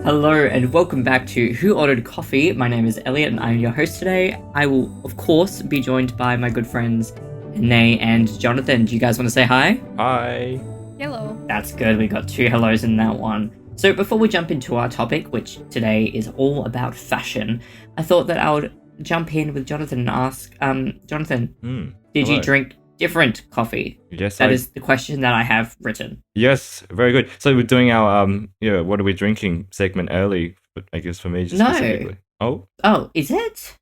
Hello and welcome back to Who Ordered Coffee. My name is Elliot and I'm your host today. I will, of course, be joined by my good friends Hanae and Jonathon. Do you guys want to say hi? Hi. Hello. That's good. We got two hellos in that one. So before we jump into our topic, which today is all about fashion, I thought that I would jump in with Jonathon and ask, Jonathon, did Hello. you drink different coffee? Yes, That is the question that I have written. Yes, very good. So we're doing our what are we drinking segment early, but I guess for me just No. specifically. Oh, Oh, is it?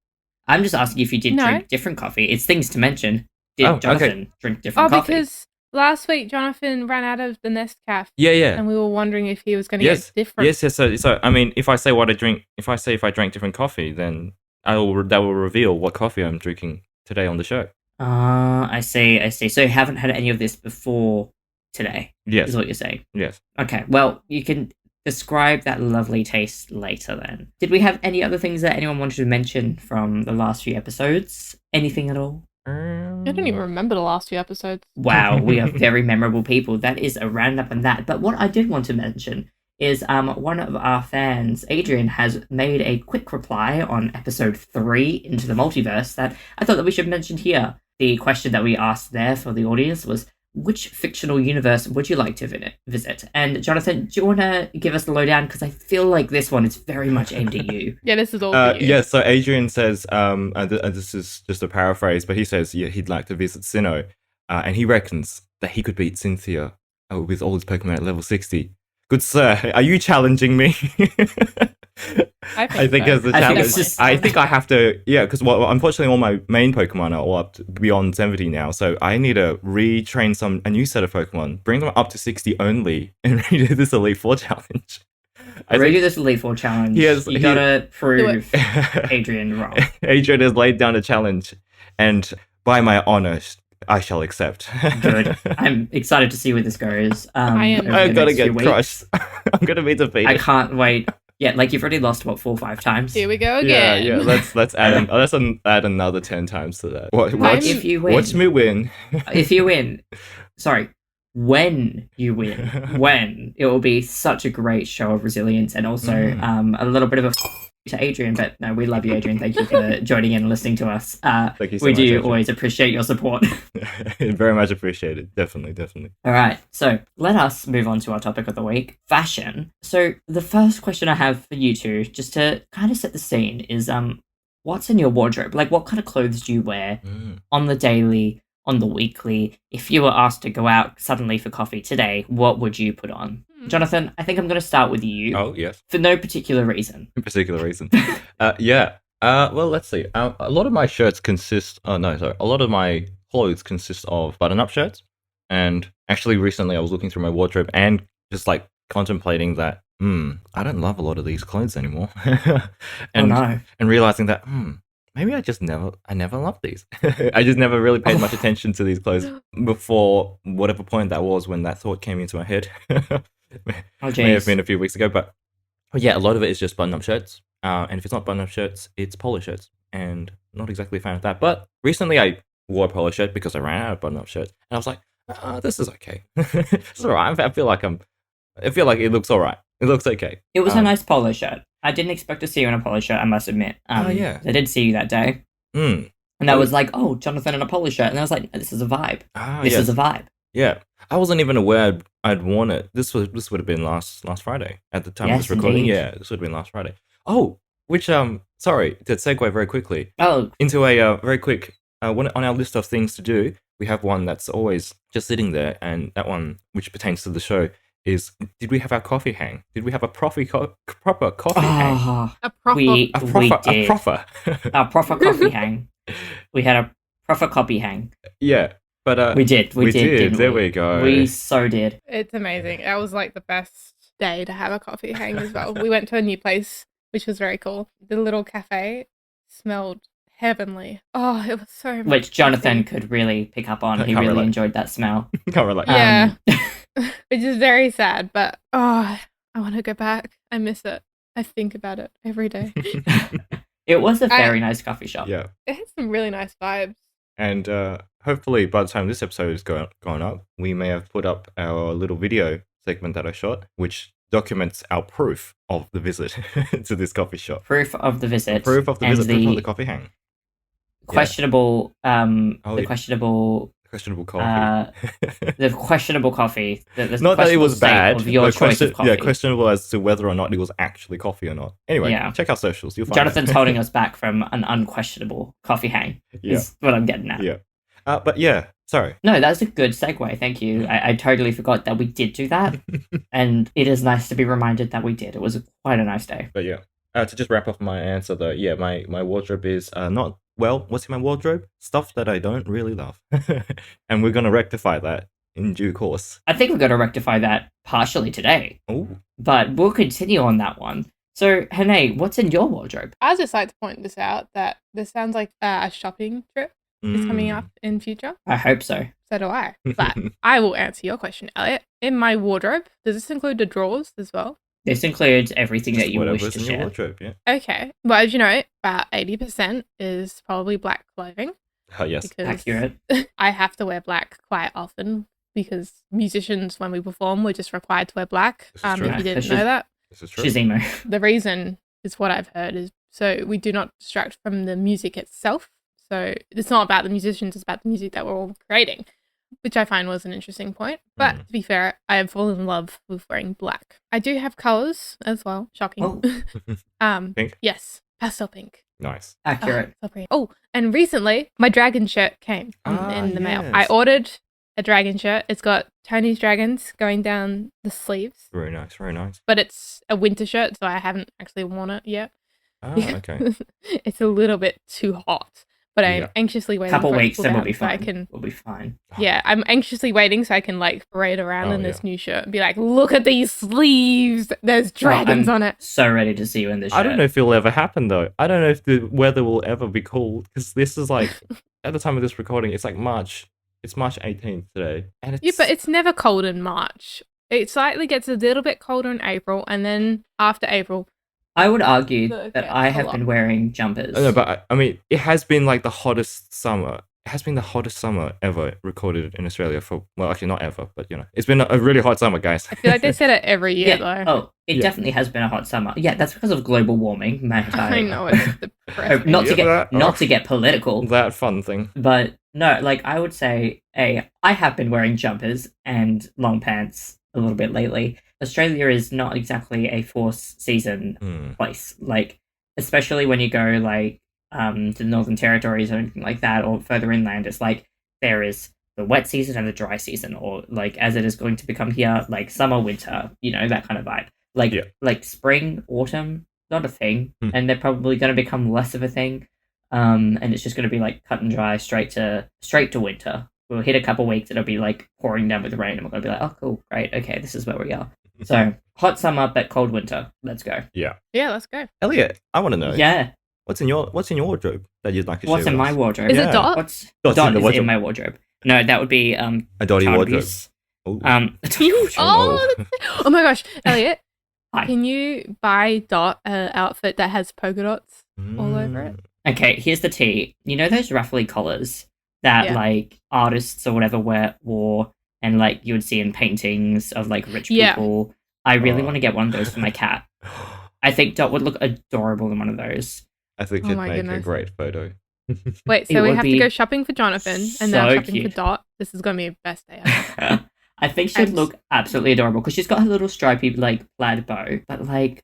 I'm just asking if you did No. drink different coffee. It's things to mention. Did Oh, okay. Jonathon drink different Oh, coffee? because last week Jonathan ran out of the Nescafe, yeah. and we were wondering if he was going to Yes. get different. Yes. So I mean, if I say what I drink, if I drank different coffee, then that will reveal what coffee I'm drinking today on the show. I see. So you haven't had any of this before today, Yes. is what you're saying. Yes. Okay, well, you can describe that lovely taste later then. Did we have any other things that anyone wanted to mention from the last few episodes? Anything at all? I don't even remember the last few episodes. Wow, we are very memorable people. That is a roundup on that. But what I did want to mention is one of our fans, Adrian, has made a quick reply on episode 3 Into the Multiverse that I thought that we should mention here. The question that we asked there for the audience was, which fictional universe would you like to visit? And Jonathan, do you want to give us the lowdown? Because I feel like this one is very much aimed at you. Yeah, this is all for you. Yeah, so Adrian says, and this is just a paraphrase, but he says he'd like to visit Sinnoh, and he reckons that he could beat Cynthia with all his Pokemon at level 60. Good sir, are you challenging me? I think so. as a I think challenge, it's just- I think I have to, because unfortunately all my main Pokemon are all up to beyond 70 now, so I need to retrain a new set of Pokemon, bring them up to 60 only, and redo this Elite Four challenge. I redo this Elite Four challenge. You gotta prove Adrian wrong. Adrian has laid down a challenge, and by my honor, I shall accept. Good. I'm excited to see where this goes. I am. over the I'm gonna next few get weeks. crushed. I'm gonna be defeated. I can't wait. Yeah, like you've already lost, 4 or 5 times? Here we go Yeah, again. let's add another 10 times to that. Like, if you win. Watch me win. If you win, sorry, when you win, it will be such a great show of resilience and also a little bit of a to Adrian. But no, we love you, Adrian. Thank you for joining in and listening to us. Thank you so we much, do Adrian. always appreciate your support. Very much appreciated. Definitely. All right, so let us move on to our topic of the week, fashion. So the first question I have for you two, just to kind of set the scene, is what's in your wardrobe? Like, what kind of clothes do you wear on the daily, on the weekly? If you were asked to go out suddenly for coffee today, what would you put on? Jonathan, I think I'm going to start with you. Oh, yes. For no particular reason. In particular reason. Well, let's see. A lot of my shirts consist... Oh, no, sorry. A lot of my clothes consist of button-up shirts. And actually, recently, I was looking through my wardrobe and just, like, contemplating that, I don't love a lot of these clothes anymore. And realizing that, maybe I never loved these. I just never really paid much attention to these clothes before whatever point that was when that thought came into my head. May have been a few weeks ago, but yeah, a lot of it is just button-up shirts. And if it's not button-up shirts, it's polo shirts. And not exactly a fan of that. But recently I wore a polo shirt because I ran out of button-up shirts. And I was like, this is okay. It's alright. I feel like it looks alright. It looks okay. It was a nice polo shirt. I didn't expect to see you in a polo shirt, I must admit. Yeah. I did see you that day. And I was like, oh, Jonathan in a polo shirt. And I was like, this is a vibe. This is a vibe. Yeah. I wasn't even aware I'd worn it. This would have been last Friday at the time of this recording. Indeed. Yeah, this would have been last Friday. Oh, which sorry to segue very quickly Oh, into a very quick on our list of things to do. We have one that's always just sitting there, and that one, which pertains to the show, is: did we have our coffee hang? Did we have a proper coffee hang? A proper. we did. A proper. A proper coffee hang. We had a proper coffee hang. Yeah, but We did. We did. Didn't There we? we go. We so did. It's amazing. That was like the best day to have a coffee hang as well. We went to a new place, which was very cool. The little cafe smelled heavenly. Oh, it was so much Which Jonathan coffee. could really pick up on. I He can't really relate. enjoyed that smell. Can't relate. Yeah. Which is very sad, but I want to go back. I miss it. I think about it every day. It was a very nice coffee shop. Yeah. It had some really nice vibes. And hopefully by the time this episode is gone up, we may have put up our little video segment that I shot, which documents our proof of the visit to this coffee shop. Proof of the visit. Proof of the and visit. Proof of the coffee hang. Questionable. The questionable. Questionable coffee. The questionable coffee. The Not that it was bad. Of your choice of coffee. Yeah, questionable as to whether or not it was actually coffee or not. Anyway, check our socials. You'll find Jonathan's holding us back from an unquestionable coffee hang. Is what I'm getting at. Yeah. But yeah, sorry. No, that's a good segue. Thank you. I totally forgot that we did do that, and it is nice to be reminded that we did. It was quite a nice day. But yeah, to just wrap up my answer though, yeah, my wardrobe is not. Well, what's in my wardrobe? Stuff that I don't really love. And we're going to rectify that in due course. I think we're going to rectify that partially today. Ooh. But we'll continue on that one. So, Hanae, what's in your wardrobe? I'd just like to point this out, that this sounds like a shopping trip is coming up in future. I hope so. So do I. But I will answer your question, Elliot. In my wardrobe, does this include the drawers as well? This includes everything Just that you wish to in your share. wardrobe, yeah. Okay. Well, as you know, about 80% is probably black clothing. Oh, yes. Accurate. I have to wear black quite often because musicians, when we perform, we're just required to wear black. If you didn't know that. This is true. She's emo. The reason is what I've heard is so we do not distract from the music itself. So it's not about the musicians, it's about the music that we're all creating, which I find was an interesting point. But to be fair, I have fallen in love with wearing black. I do have colours as well. Shocking. Oh. Pink? Yes. Pastel pink. Nice. Accurate. So pretty. Oh, and recently my dragon shirt came in the mail. I yes. ordered a dragon shirt. It's got Tony's dragons going down the sleeves. Very nice, very nice. But it's a winter shirt, so I haven't actually worn it yet. Oh, okay. It's a little bit too hot. But I'm anxiously waiting Couple for weeks, it then to we'll be pull out fine. We'll be fine. Yeah, I'm anxiously waiting so I can like parade around in this new shirt and be like, look at these sleeves. There's dragons on it. So ready to see you in this shirt. I don't know if it'll ever happen though. I don't know if the weather will ever be cool because this is like at the time of this recording, it's like March. It's March 18th today, and it's but it's never cold in March. It slightly gets a little bit colder in April, and then after April. I would argue that I have been wearing jumpers. No, but I mean, it has been like the hottest summer. It has been the hottest summer ever recorded in Australia for, well, actually not ever, but you know, it's been a really hot summer, guys. I feel like they said it every year though. Oh, it definitely has been a hot summer. Yeah, that's because of global warming. I know it's depressing. not to get political. That fun thing. But no, like I would say, I have been wearing jumpers and long pants a little bit lately. Australia is not exactly a four-season place. Like, especially when you go like to the Northern Territories or anything like that, or further inland, it's like there is the wet season and the dry season, or like as it is going to become here, like summer, winter, you know, that kind of vibe. Like spring, autumn, not a thing, and they're probably going to become less of a thing. And it's just going to be like cut and dry, straight to winter. We'll hit a couple weeks, it'll be like pouring down with rain, and we're going to be like, oh, cool, great, okay, this is where we are. So, hot summer, but cold winter. Let's go. Yeah, let's go. Elliot, I want to know. Yeah. What's in your wardrobe that you'd like to share? What's in my wardrobe? Is it Dot? Dot is in my wardrobe. No, that would be a Dotty wardrobe. Oh my gosh, Elliot, Hi. Can you buy Dot an outfit that has polka dots all over it? Okay, here's the tea. You know those ruffly collars that like artists or whatever wore, and like you would see in paintings of like rich people? I really want to get one of those for my cat. I think Dot would look adorable in one of those. I think it'd make a great photo. Wait, so we have to go shopping for Jonathan and now shopping cute. for Dot. This is going to be the best day ever. I think she'd look absolutely adorable because she's got her little stripy like plaid bow, but like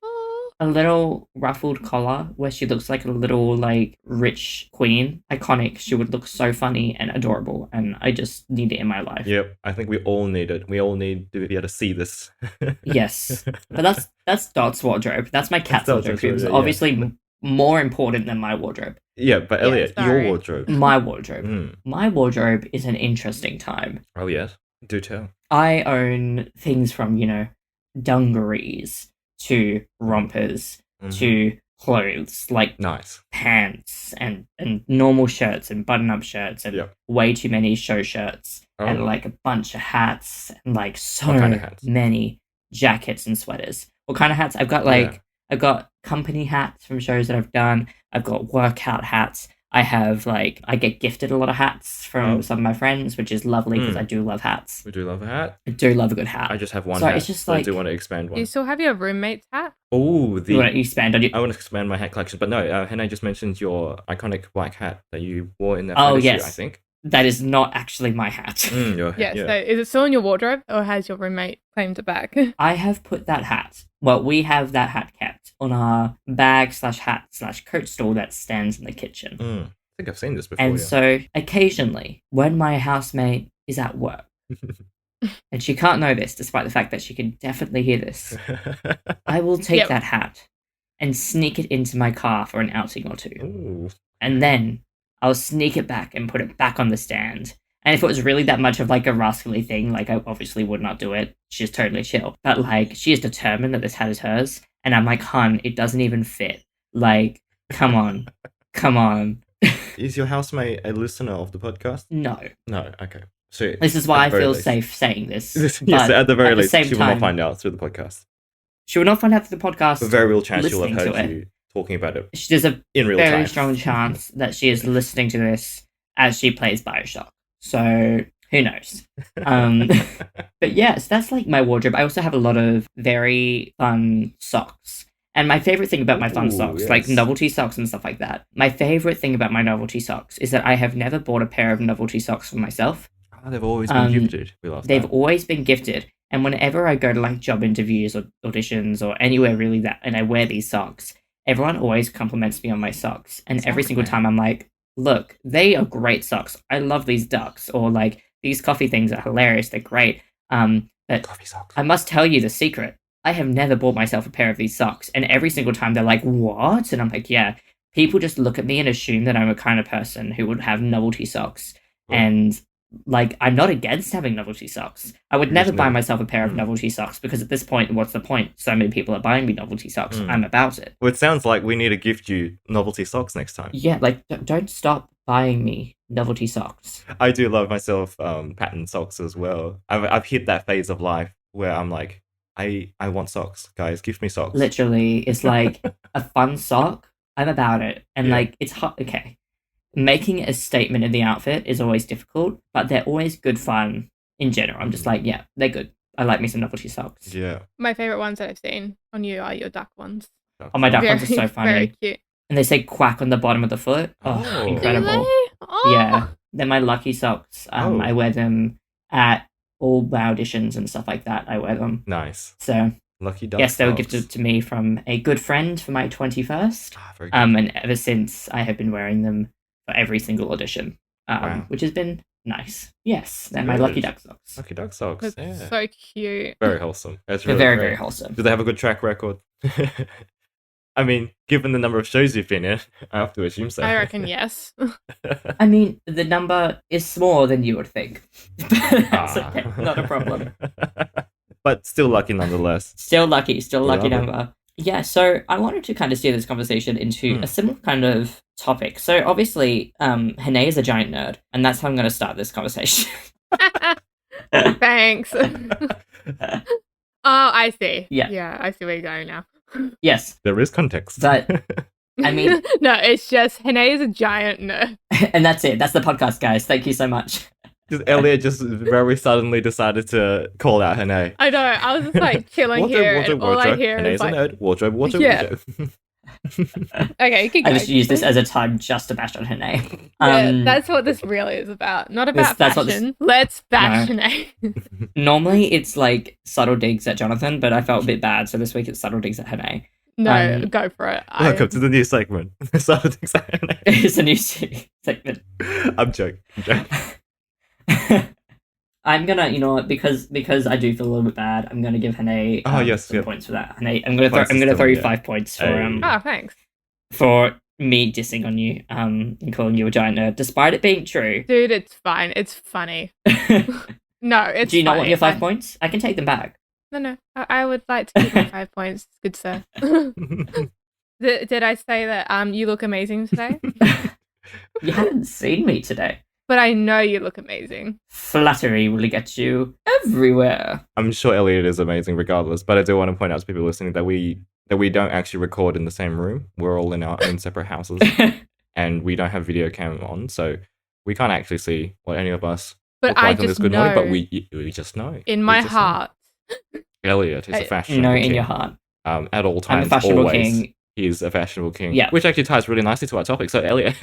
a little ruffled collar where she looks like a little like rich queen. Iconic. She would look so funny and adorable, and I just need it in my life. Yep, I think we all need it. We all need to be able to see this. Yes, but that's Dot's wardrobe. That's my cat's wardrobe. It's obviously more important than my wardrobe. Yeah, but Elliot, your wardrobe. My wardrobe. My wardrobe is an interesting time. Oh yes, do tell. I own things from, you know, dungarees to rompers to clothes, like pants and normal shirts and button-up shirts and way too many show shirts and like a bunch of hats and like so many jackets and sweaters. What kind of hats? I've got I've got company hats from shows that I've done. I've got workout hats. I have I get gifted a lot of hats from some of my friends, which is lovely because I do love hats. We do love a hat. I do love a good hat. I just have one So hat. it's just so I do want to expand Do one. you still have your roommate's hat? Oh, you want to expand on I your... want to expand my hat collection, but no, Hanae just mentioned your iconic black hat that you wore in the Oh, photo shoot, yes. I think. That is not actually my hat. Yeah, so is it still in your wardrobe or has your roommate claimed it back? I have put that hat... Well, we have that hat kept on our bag/hat/coat stool that stands in the kitchen. I think I've seen this before. And so occasionally, when my housemate is at work, and she can't know this despite the fact that she can definitely hear this, I will take that hat and sneak it into my car for an outing or two. Ooh. And then I'll sneak it back and put it back on the stand. And if it was really that much of a rascally thing, I obviously would not do it. She's totally chill. But she is determined that this hat is hers. And I'm like, hun, it doesn't even fit. Come on. Come on. Is your housemate a listener of the podcast? No. No, okay. So This is why I feel safe saying this. Yes, at the very least, same she will not find out through the podcast. She will not find out through the podcast. But very real chance she'll have listening heard to you talking about it There's a in real time. very strong chance that she is listening to this as she plays Bioshock. So who knows? But yes, that's my wardrobe. I also have a lot of very fun socks. And my favorite thing about my fun socks, yes. novelty socks and stuff like that, my favorite thing about my novelty socks is that I have never bought a pair of novelty socks for myself. Oh, they've always been gifted. We love They've that. always been gifted. And whenever I go to job interviews or auditions or anywhere really and I wear these socks, everyone always compliments me on my socks. And every single time I'm like, look, they are great socks. I love these ducks. Or these coffee things are hilarious. They're great. But Coffee socks. I must tell you the secret. I have never bought myself a pair of these socks. And every single time they're like, what? And I'm like, yeah. People just look at me and assume that I'm a kind of person who would have novelty socks. Oh. And I'm not against having novelty socks. I would never buy myself a pair of novelty socks because at this point, what's the point? So many people are buying me novelty socks. I'm about it. Well, it sounds like we need to gift you novelty socks next time. Yeah, don't stop buying me novelty socks. I do love myself patterned socks as well. I've hit that phase of life where I'm like, I want socks, guys. Give me socks. Literally, it's a fun sock. I'm about it. And it's hot. Okay. Making a statement in the outfit is always difficult, but they're always good fun in general. I'm just yeah, they're good. I like me some novelty socks. Yeah. My favorite ones that I've seen on you are your duck ones. Oh, my duck ones are so funny. Very cute. And they say quack on the bottom of the foot. Oh, incredible. Do they? Oh. Yeah. They're my lucky socks. I wear them at all my auditions and stuff like that. I wear them. Nice. So lucky duck yes, they were socks. gifted to me from a good friend for my 21st. Very good. And ever since I have been wearing them for every single audition, Wow. which has been nice. Yes, they're my Good. lucky duck socks. Lucky duck socks. That's Yeah. so cute. Very wholesome. That's They're really very, great. very wholesome. Do they have a good track record? I mean, given the number of shows you've been in, I have to assume so. I reckon yes. I mean, the number is smaller than you would think. That's okay, not a problem. But still lucky nonetheless. Still lucky Love it. number. Yeah, so I wanted to kind of steer this conversation into a similar kind of topic. So obviously, Hanae is a giant nerd, and that's how I'm going to start this conversation. Thanks. Oh, I see. Yeah. Yeah, I see where you're going now. Yes, There is context. but I mean, no, it's just Hanae is a giant nerd. and that's it. That's the podcast, guys. Thank you so much. Elliot just very suddenly decided to call out Hanae. I know. I was just chilling here, and all I hear Hanae's is a nerd. Wardrobe. Yeah. Okay, keep I going. just use this as a time just to bash on Hanae. Yeah, that's what this really is about. Not about that's what fashion. Let's bash No. Hanae. Normally it's subtle digs at Jonathon, but I felt a bit bad, so this week it's subtle digs at Hanae. No, go for it. Welcome to the new segment. It's a new segment. I'm joking. I'm gonna, you know what, because I do feel a little bit bad, I'm gonna give Hanae some points for that. Hanae, I'm gonna throw you 5 points for Oh, thanks. for me dissing on you, and calling you a giant nerd, despite it being true. Dude, it's fine. It's funny. No, it's Do you not funny. want your 5 points? I can take them back. No. I would like to keep my 5 points. Good sir. Did I say that you look amazing today? You haven't seen me today. But I know you look amazing. Flattery will get you everywhere. I'm sure Elliot is amazing regardless, but I do want to point out to people listening that we don't actually record in the same room. We're all in our own separate houses. and we don't have video cam on, so we can't actually see what any of us But look I like on this just good know morning. But we just know. in We my just know. heart. Elliot is a I- fashionable king. in your heart. At all I'm times, a fashionable always. king. He is a fashionable king. Yeah. Which actually ties really nicely to our topic. So, Elliot.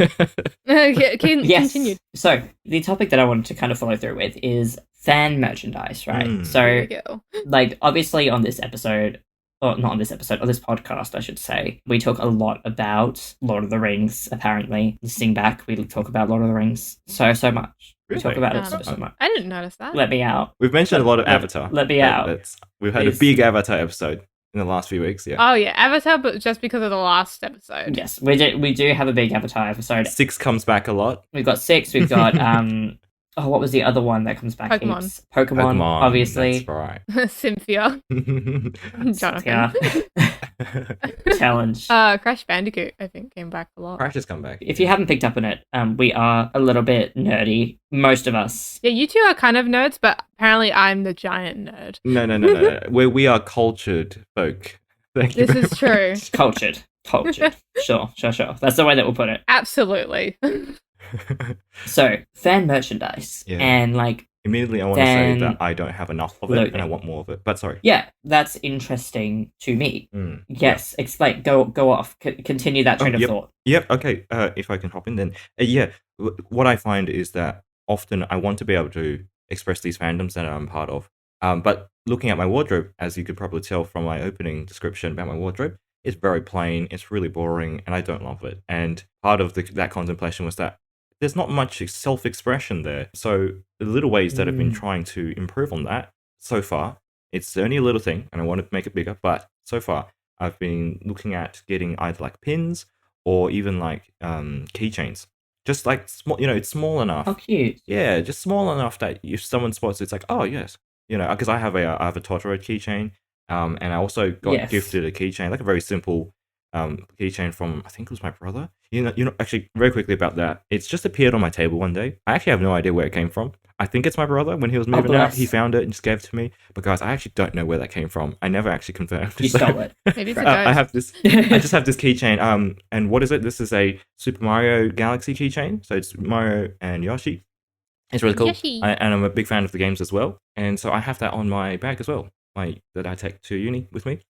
Yes. Continue. So the topic that I wanted to kind of follow through with is fan merchandise, right? Mm. So, Here we go. like, obviously on this episode, or not on this episode, on this podcast, I should say, we talk a lot about Lord of the Rings, apparently. Listening back, we talk about Lord of the Rings so much. We talk Really? about it so much. I didn't notice that. Let me out. We've mentioned a lot of Avatar. Let me out. We've had Please. a big Avatar episode in the last few weeks. Yeah. Oh yeah, Avatar, but just because of the last episode. Yes, we do have a big Avatar episode. 6 comes back a lot. We've got 6, we've got, what was the other one that comes back? Pokemon. Heaps? Pokemon, obviously. That's right. Cynthia. Jonathon. Yeah. Challenge. Crash Bandicoot, I think, came back a lot. Crash has come back. If you haven't picked up on it, we are a little bit nerdy. Most of us. Yeah, you two are kind of nerds, but apparently I'm the giant nerd. No. We are cultured folk. Thank you. This very is true. much. Cultured. Sure. That's the way that we'll put it. Absolutely. So, fan merchandise. Yeah. And, like, Immediately, I want to say Fan that I don't have enough of it, loading. and I want more of it. But sorry. yeah, that's interesting to me. Mm. Yes, explain. Go off. Continue that train of yep. thought. Yep. Okay. If I can hop in, then what I find is that often I want to be able to express these fandoms that I'm part of. But looking at my wardrobe, as you could probably tell from my opening description about my wardrobe, it's very plain. It's really boring, and I don't love it. And part of that contemplation was that there's not much self-expression there. So the little ways that I've been trying to improve on that so far, it's only a little thing, and I want to make it bigger. But so far, I've been looking at getting either like pins or even like keychains. Just like small, it's small enough. How cute. Yeah, just small enough that if someone spots it, it's like, oh yes, because I have a Totoro keychain, and I also got gifted a keychain, like a very simple keychain from, I think it was my brother. Actually, very quickly about that, it's just appeared on my table one day. I actually have no idea where it came from. I think it's my brother. When he was moving out, he found it and just gave it to me. But guys, I actually don't know where that came from. I never actually confirmed. You stole it. Maybe it's a ghost. I have this. I just have this keychain. And what is it? This is a Super Mario Galaxy keychain. So it's Mario and Yoshi. It's really cool. Yoshi. And I'm a big fan of the games as well. And so I have that on my bag as well, that I take to uni with me.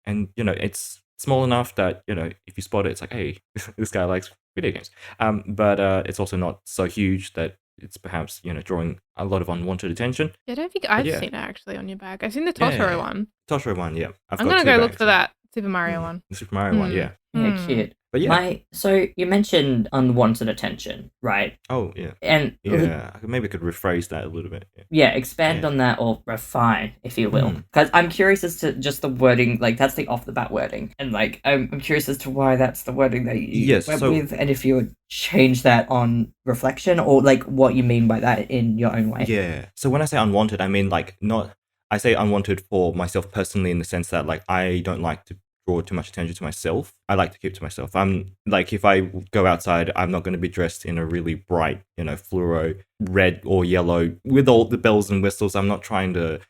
And it's small enough that if you spot it, it's like, hey, this guy likes video games. But it's also not so huge that it's perhaps drawing a lot of unwanted attention. Yeah, I don't think I've seen it actually on your bag. I've seen the Totoro one. Totoro one, yeah. I'm gonna go look for that Super Mario one. The Super Mario one, yeah. Yeah, cute. But yeah. So you mentioned unwanted attention, right? Oh yeah. And Maybe I could rephrase that a little bit. Expand on that or refine, if you will. Because I'm curious as to just the wording, like that's the off the bat wording, and like I'm curious as to why that's the wording that you went with, and if you would change that on reflection or like what you mean by that in your own way. Yeah. So when I say unwanted, I mean I say unwanted for myself personally in the sense that like I don't like to draw too much attention to myself. I like to keep to myself. I'm like, if I go outside, I'm not going to be dressed in a really bright, fluoro red or yellow with all the bells and whistles. I'm not trying to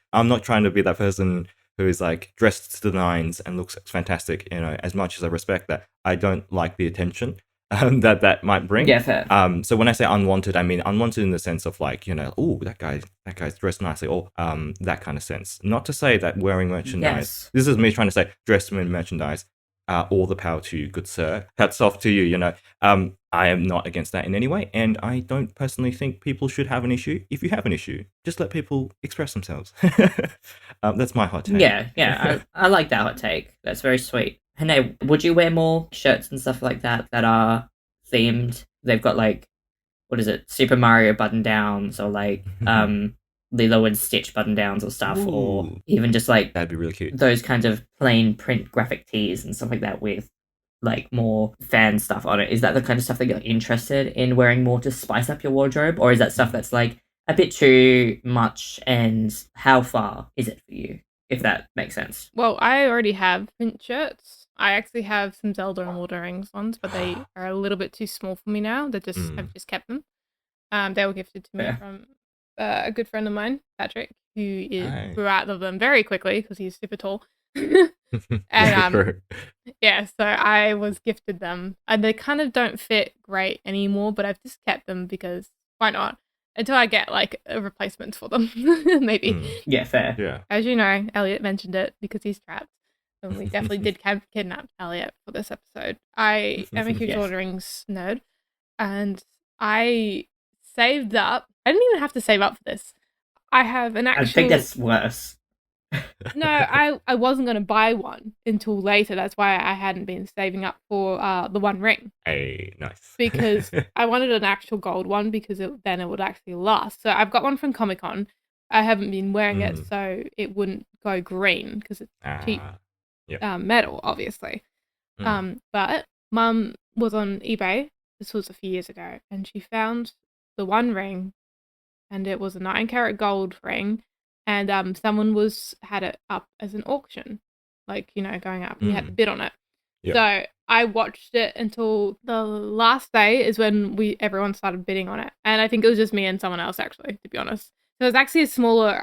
be that person who is like dressed to the nines and looks fantastic. As much as I respect that, I don't like the attention that might bring. Yeah, fair. So when I say unwanted, I mean unwanted in the sense of like, oh, that guy's dressed nicely, or that kind of sense. Not to say that wearing merchandise. This is me trying to say dress in merchandise. All the power to you, good sir. Hats off to you. I am not against that in any way, and I don't personally think people should have an issue. If you have an issue, just let people express themselves. That's my hot take. Yeah. I like that hot take. That's very sweet. Hanae, would you wear more shirts and stuff like that are themed? They've got like, what is it, Super Mario button downs or like Lilo and Stitch button downs or stuff, or even just like that'd be really cute. Those kinds of plain print graphic tees and stuff like that with like more fan stuff on it. Is that the kind of stuff that you're interested in wearing more to spice up your wardrobe, or is that stuff that's like a bit too much? And how far is it for you, if that makes sense? Well, I already have print shirts. I actually have some Zelda and Lord of the Rings ones, but they are a little bit too small for me now. I've just kept them. They were gifted to me from a good friend of mine, Patrick, who grew out of them very quickly because he's super tall. And True. yeah, so I was gifted them, and they kind of don't fit great anymore, but I've just kept them because why not? Until I get like a replacement for them, maybe. Yeah, fair. Yeah. As you know, Elliot mentioned it because he's trapped, and we definitely did kidnap Elliot for this episode. I am a huge Yes. Lord of the Rings nerd, and I saved up. I didn't even have to save up for this. I have an actual. I think that's worse. No, I wasn't going to buy one until later. That's why I hadn't been saving up for the One Ring. Hey, nice. Because I wanted an actual gold one because then it would actually last. So I've got one from Comic-Con. I haven't been wearing it so it wouldn't go green because it's cheap metal, obviously. But Mum was on eBay. This was a few years ago. And she found the One Ring. And it was a 9-carat gold ring. And someone had it up as an auction, like, going up, and you had to bid on it. Yep. So I watched it until the last day is when everyone started bidding on it, and I think it was just me and someone else, actually, to be honest. So it was actually a smaller.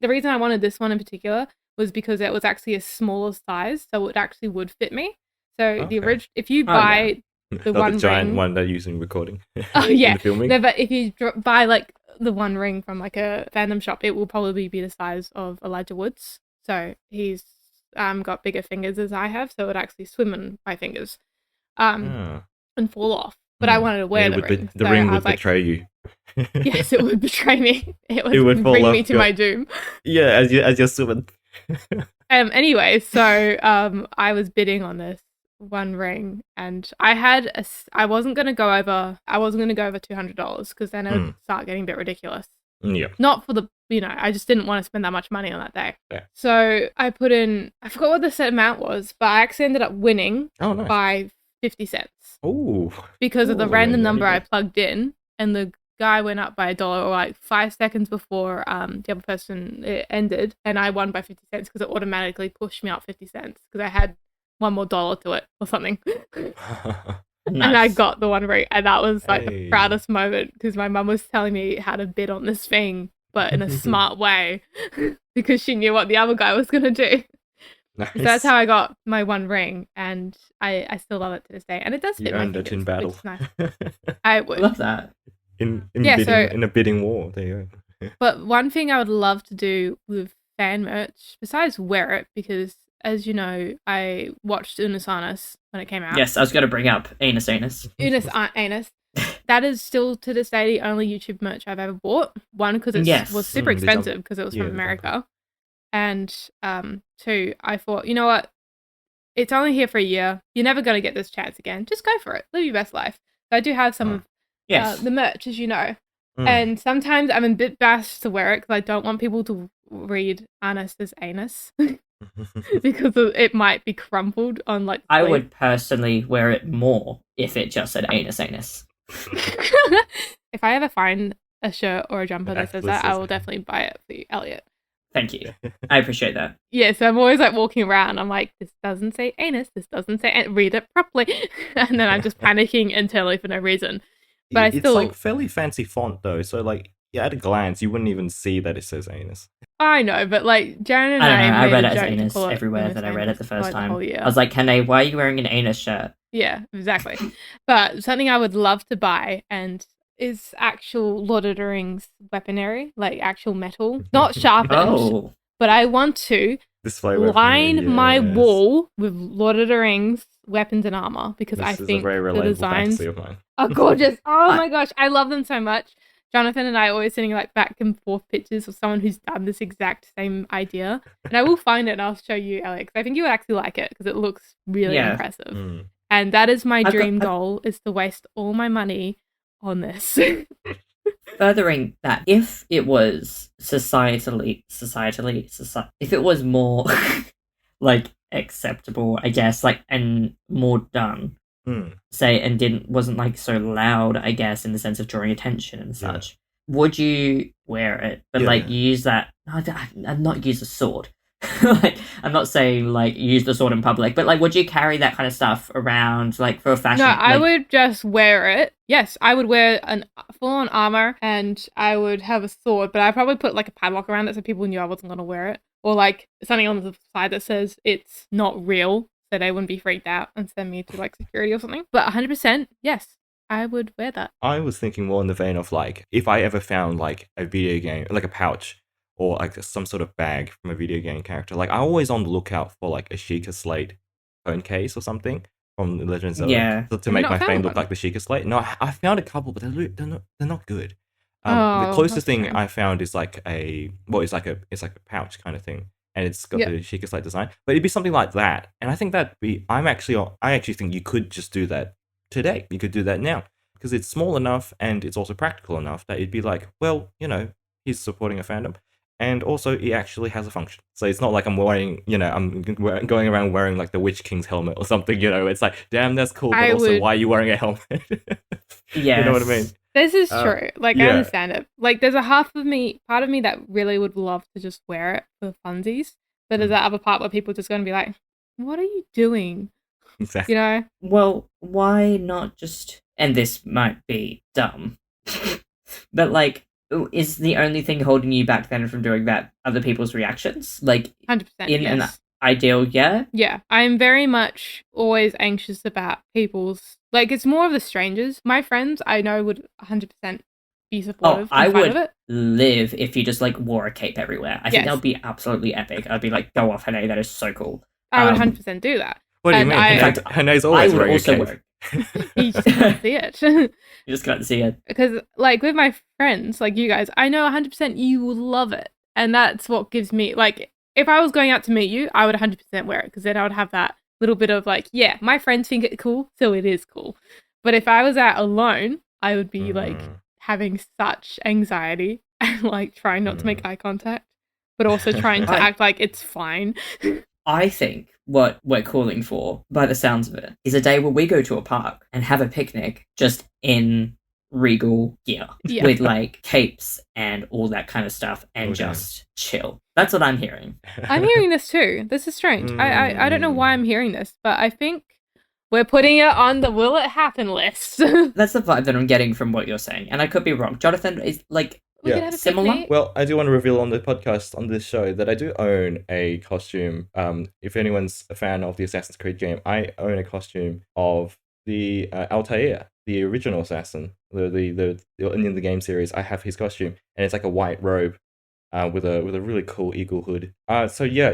The reason I wanted this one in particular was because it was actually a smaller size, so it actually would fit me. So the original, if you buy the Not One the giant Ring, one they're using recording. oh yeah, in the filming. no, but if you buy like the One Ring from like a fandom shop, it will probably be the size of Elijah Wood's. So he's got bigger fingers as I have, so it would actually swim in my fingers and fall off. But I wanted to wear the ring. The ring would betray you. Yes, it would betray me. It would fall bring off me to my doom. Yeah, as you're swimming. Anyway, so I was bidding on this One Ring, and I wasn't gonna go over $200 because then it would start getting a bit ridiculous. Yeah. Not for the I just didn't want to spend that much money on that day. Yeah. So I put in, I forgot what the set amount was, but I actually ended up winning nice. by 50 cents. Oh. Because of the random number I go. plugged in, and the guy went up by $1 or like 5 seconds before the other person it ended, and I won by 50 cents because it automatically pushed me up 50 cents because I had one more dollar to it or something. Nice. And I got the One Ring, and that was like the proudest moment because my mum was telling me how to bid on this thing, but in a smart way because she knew what the other guy was going to do. Nice. So that's how I got my One Ring, and I still love it to this day, and it does fit you my earned it fingers, in battle. which is nice. I would. Love that. in a bidding war. There you go. But one thing I would love to do with fan merch, besides wear it, because as you know, I watched Unus Annus when it came out. Yes, I was going to bring up Anus. Unus Annus. That is still to this day the only YouTube merch I've ever bought. One, because it was super expensive because it was from America. And 2, I thought, you know what? It's only here for a year. You're never going to get this chance again. Just go for it. Live your best life. So I do have some of the merch, as you know. And sometimes I'm a bit bashed to wear it because I don't want people to read Annus as anus. Because it might be crumpled on like. I would personally wear it more if it just said Anus. If I ever find a shirt or a jumper that says that, I will definitely buy it for you, Elliot. Thank you. I appreciate that. Yeah, so I'm always like walking around. I'm like, this doesn't say anus. This doesn't say read it properly, and then I'm just panicking internally for no reason. But it's like fairly fancy font though, so like at a glance you wouldn't even see that it says anus. I know, but like Jaron and I read made it a as joke to anus call it everywhere Unus that I read it the first time. I was like, Hanae, why are you wearing an anus shirt? Yeah, exactly. But something I would love to buy and is actual Lord of the Rings weaponry, like actual metal, not sharpened. But I want to line my wall with Lord of the Rings weapons and armor because I think the designs are gorgeous. Oh my gosh, I love them so much. Jonathon and I are always sending like back and forth pictures of someone who's done this exact same idea. And I will find it and I'll show you, Alex. I think you would actually like it because it looks really impressive. And that is my dream goal, is to waste all my money on this. Furthering that, if it was if it was more like acceptable, I guess, like, and more done, say, and wasn't like so loud, I guess, in the sense of drawing attention and such, would you wear it? But like use that, I'd not use a sword. Like, I'm not saying like use the sword in public, but like, would you carry that kind of stuff around like for a fashion? No, I would just wear it. Yes, I would wear an full-on armor and I would have a sword, but I'd probably put like a padlock around it so people knew I wasn't going to wear it. or like something on the side that says it's not real, so they wouldn't be freaked out and send me to like security or something. But 100%, yes, I would wear that. I was thinking more in the vein of like, if I ever found like a video game, like a pouch or like some sort of bag from a video game character, like I'm always on the lookout for like a Sheikah Slate phone case or something from the Legend of Zelda Yeah. to Have you make not my found phone look one? like the Sheikah Slate. No, I found a couple, but they're not good. The Oh, closest that's a thing shame. I found is like it's like a pouch kind of thing, and it's got Yep. the Sheikah Slate design. But it'd be something like that, and I think I actually think you could just do that today. You could do that now because it's small enough and it's also practical enough that it'd be like, well, he's supporting a fandom, and also it actually has a function. So it's not like I'm wearing, I'm going around wearing like the Witch King's helmet or something. It's like, damn, that's cool, but why are you wearing a helmet? Yes. You know what I mean? This is true. Like, I yeah. understand it. Like, there's a part of me that really would love to just wear it for funsies. But there's that other part where people are just going to be like, what are you doing? Exactly. You know? Well, why not just... And this might be dumb. But, like, is the only thing holding you back then from doing that other people's reactions? Like, 100%. in an ideal, yeah? Yeah, I'm very much always anxious about people's... Like, it's more of the strangers. My friends, I know, would 100% be supportive I and fine would with it. live if you just, like, wore a cape everywhere. I think Yes. that would be absolutely epic. I'd be like, go off, Hanae, that is so cool. I would 100% do that. What do you And mean? I- In fact, Hanae's I always would wearing a also cape. wear it. You just can't see it. You just can't see it. Because, like, with my friends, like you guys, I know 100% you will love it. And that's what gives me, like, if I was going out to meet you, I would 100% wear it. Because then I would have that little bit of, like, yeah, my friends think it's cool, so it is cool. But if I was out alone, I would be, like, having such anxiety and, like, trying not to make eye contact. But also trying to act like it's fine. I think what we're calling for, by the sounds of it, is a day where we go to a park and have a picnic just in regal gear Yeah. with like capes and all that kind of stuff and just chill. That's what I'm hearing. I'm hearing this too. This is strange. I don't know why I'm hearing this, but I think we're putting it on the will it happen list. That's the vibe that I'm getting from what you're saying, and I could be wrong. Jonathon is like We could have a similar. picnic. Well, I do want to reveal on the podcast, on this show, that I do own a costume. If anyone's a fan of the Assassin's Creed game, I own a costume of the Altair, the original assassin. The in the game series, I have his costume, and it's like a white robe with a really cool eagle hood. So yeah,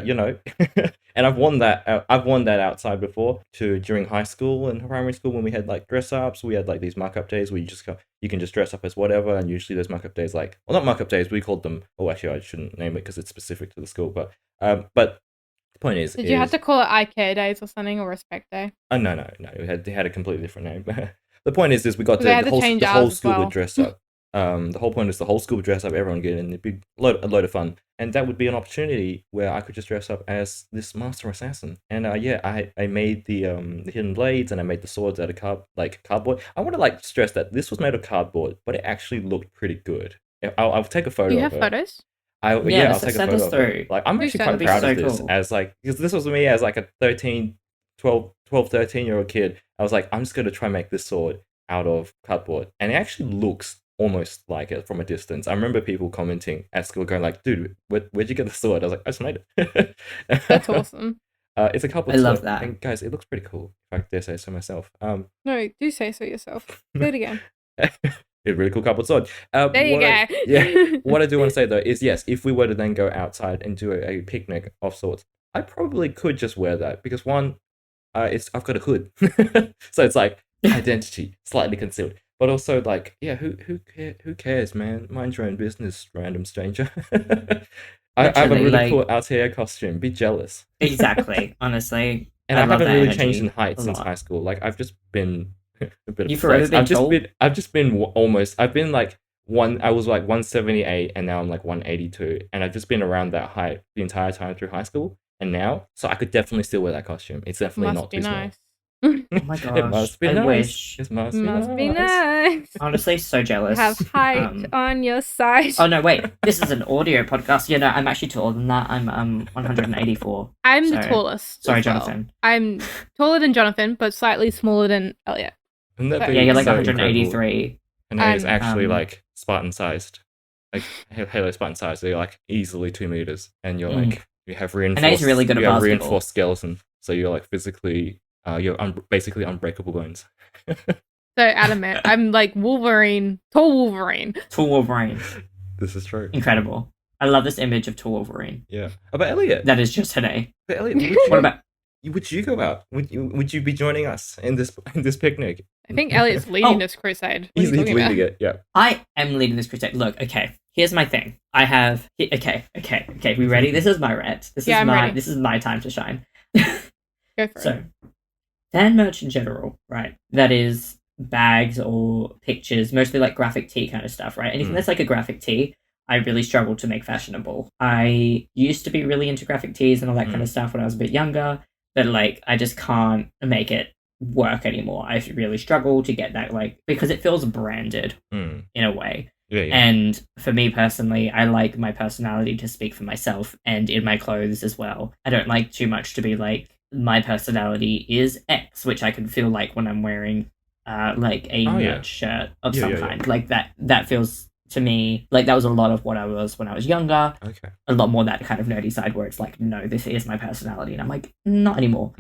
and I've worn that outside before during high school and primary school when we had like dress ups. We had like these markup days where you can just dress up as whatever, and usually those markup days, like, well, not markup days, we called them. Oh, actually, I shouldn't name it because it's specific to the school. But the point is, Did you have to call it IKEA days or something, or Respect Day? No. They had a completely different name. The point is we got to They had the to change whole ours as school well. would dress up. The whole point is the whole school would dress up, everyone get in, it'd be a load of fun, and that would be an opportunity where I could just dress up as this master assassin. And I made the hidden blades, and I made the swords out of cardboard. I want to like stress that this was made of cardboard, but it actually looked pretty good. I'll take a photo. Do you of have it. photos? I'll take a send photo us of through. it. Like, I'm Please actually send quite us. proud of So this cool. as like, because this was me as like a 12, 13-year-old kid. I was like, I'm just going to try and make this sword out of cardboard. And it actually looks almost like it from a distance. I remember people commenting at school going like, dude, where'd you get the sword? I was like, I just made it. That's awesome. It's a cardboard I sword. love that. And guys, it looks pretty cool, if I dare say so myself. No, do say so yourself. Do it again. A really cool cardboard sword. There you go. Yeah. What I do want to say though is, yes, if we were to then go outside and do a picnic of sorts, I probably could just wear that because one, I've got a hood, so it's like identity slightly concealed. But also, like, yeah, who cares, man? Mind your own business, random stranger. I have a Literally, really like- cool Altair costume. Be jealous. Exactly, honestly. And I I love haven't that really energy changed in height a since lot. high school. Like, I've just been a bit of You've a forever flex. been tall? I've just been almost. I've been like I was like 178, and now I'm like 182, and I've just been around that height the entire time through high school. And now, so I could definitely still wear that costume. It's definitely Must not be too small. nice. Oh my gosh, It must be I nice. wish. It must Be nice. Honestly, so jealous. Have height on your side. Oh no, wait. This is an audio podcast. Yeah, no, I'm actually taller than that. I'm 184. I'm the So- tallest. Sorry, as well. Jonathon. I'm taller than Jonathon, but slightly smaller than Elliot. Wouldn't that Yeah, be Yeah, you're like so 183. And it's I'm, actually um, like Spartan sized, like Halo Spartan sized. So you're like easily 2 meters, and you're Mm. like You have Hanae's really good at basketball. reinforced skeleton, so you're like physically, basically unbreakable bones. So adamant. I'm like Wolverine, tall Wolverine. Tall Wolverine. This is true. Incredible. I love this image of tall Wolverine. Yeah. About Elliot. That is just Hanae. But Elliot, What about... would you go out? Would you be joining us in this picnic? I think Elliot's leading this crusade. What He's are you talking leading about? it. Yeah. I am leading this crusade. Look, okay. Here's my thing. I have... Okay. We ready? This is my rant. I'm ready. This is my time to shine. Go for it. So, fan merch in general, right? That is bags or pictures, mostly like graphic tee kind of stuff, right? Anything that's like a graphic tee, I really struggle to make fashionable. I used to be really into graphic tees and all that kind of stuff when I was a bit younger, but like I just can't make it work anymore. I really struggle to get that, like, because it feels branded in a way. Yeah. And for me personally, I like my personality to speak for myself and in my clothes as well. I don't like too much to be like, my personality is X, which I can feel like when I'm wearing like a merch shirt of some kind. Like that feels to me like that was a lot of what I was when I was younger. Okay. A lot more that kind of nerdy side where it's like, no, this is my personality. And I'm like, not anymore.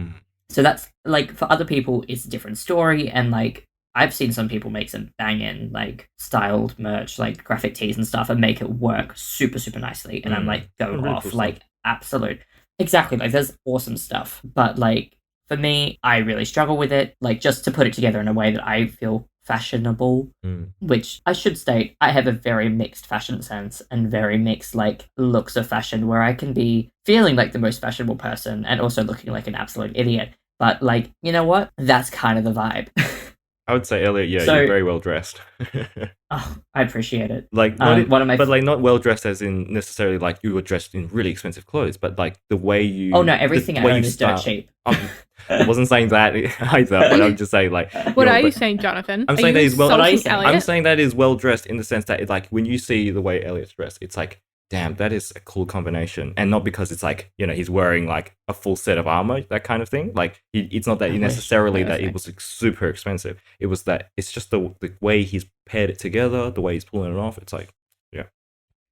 So that's like, for other people, it's a different story. And like, I've seen some people make some banging, like, styled merch, like graphic tees and stuff, and make it work super, super nicely. And I'm like, going Really off, cool like, absolute. Exactly, like, there's awesome stuff. But, like, for me, I really struggle with it, like, just to put it together in a way that I feel fashionable, which I should state, I have a very mixed fashion sense and very mixed, like, looks of fashion, where I can be feeling like the most fashionable person and also looking like an absolute idiot. But, like, you know what? That's kind of the vibe. I would say, Elliot, you're very well dressed. Oh, I appreciate it. Like, not well dressed as in necessarily like you were dressed in really expensive clothes, but like the way you. Oh no, everything I own is dirt cheap. I wasn't saying that either, but I'm just saying like. What are you saying, Jonathan? I'm saying that he's well. I'm saying that is well dressed in the sense that like when you see the way Elliot's dressed, it's like, damn, that is a cool combination, and not because it's like, you know, he's wearing like a full set of armor, that kind of thing. Like it's not that necessarily that it was like, super expensive. It was that it's just the way he's paired it together, the way he's pulling it off. It's like, yeah.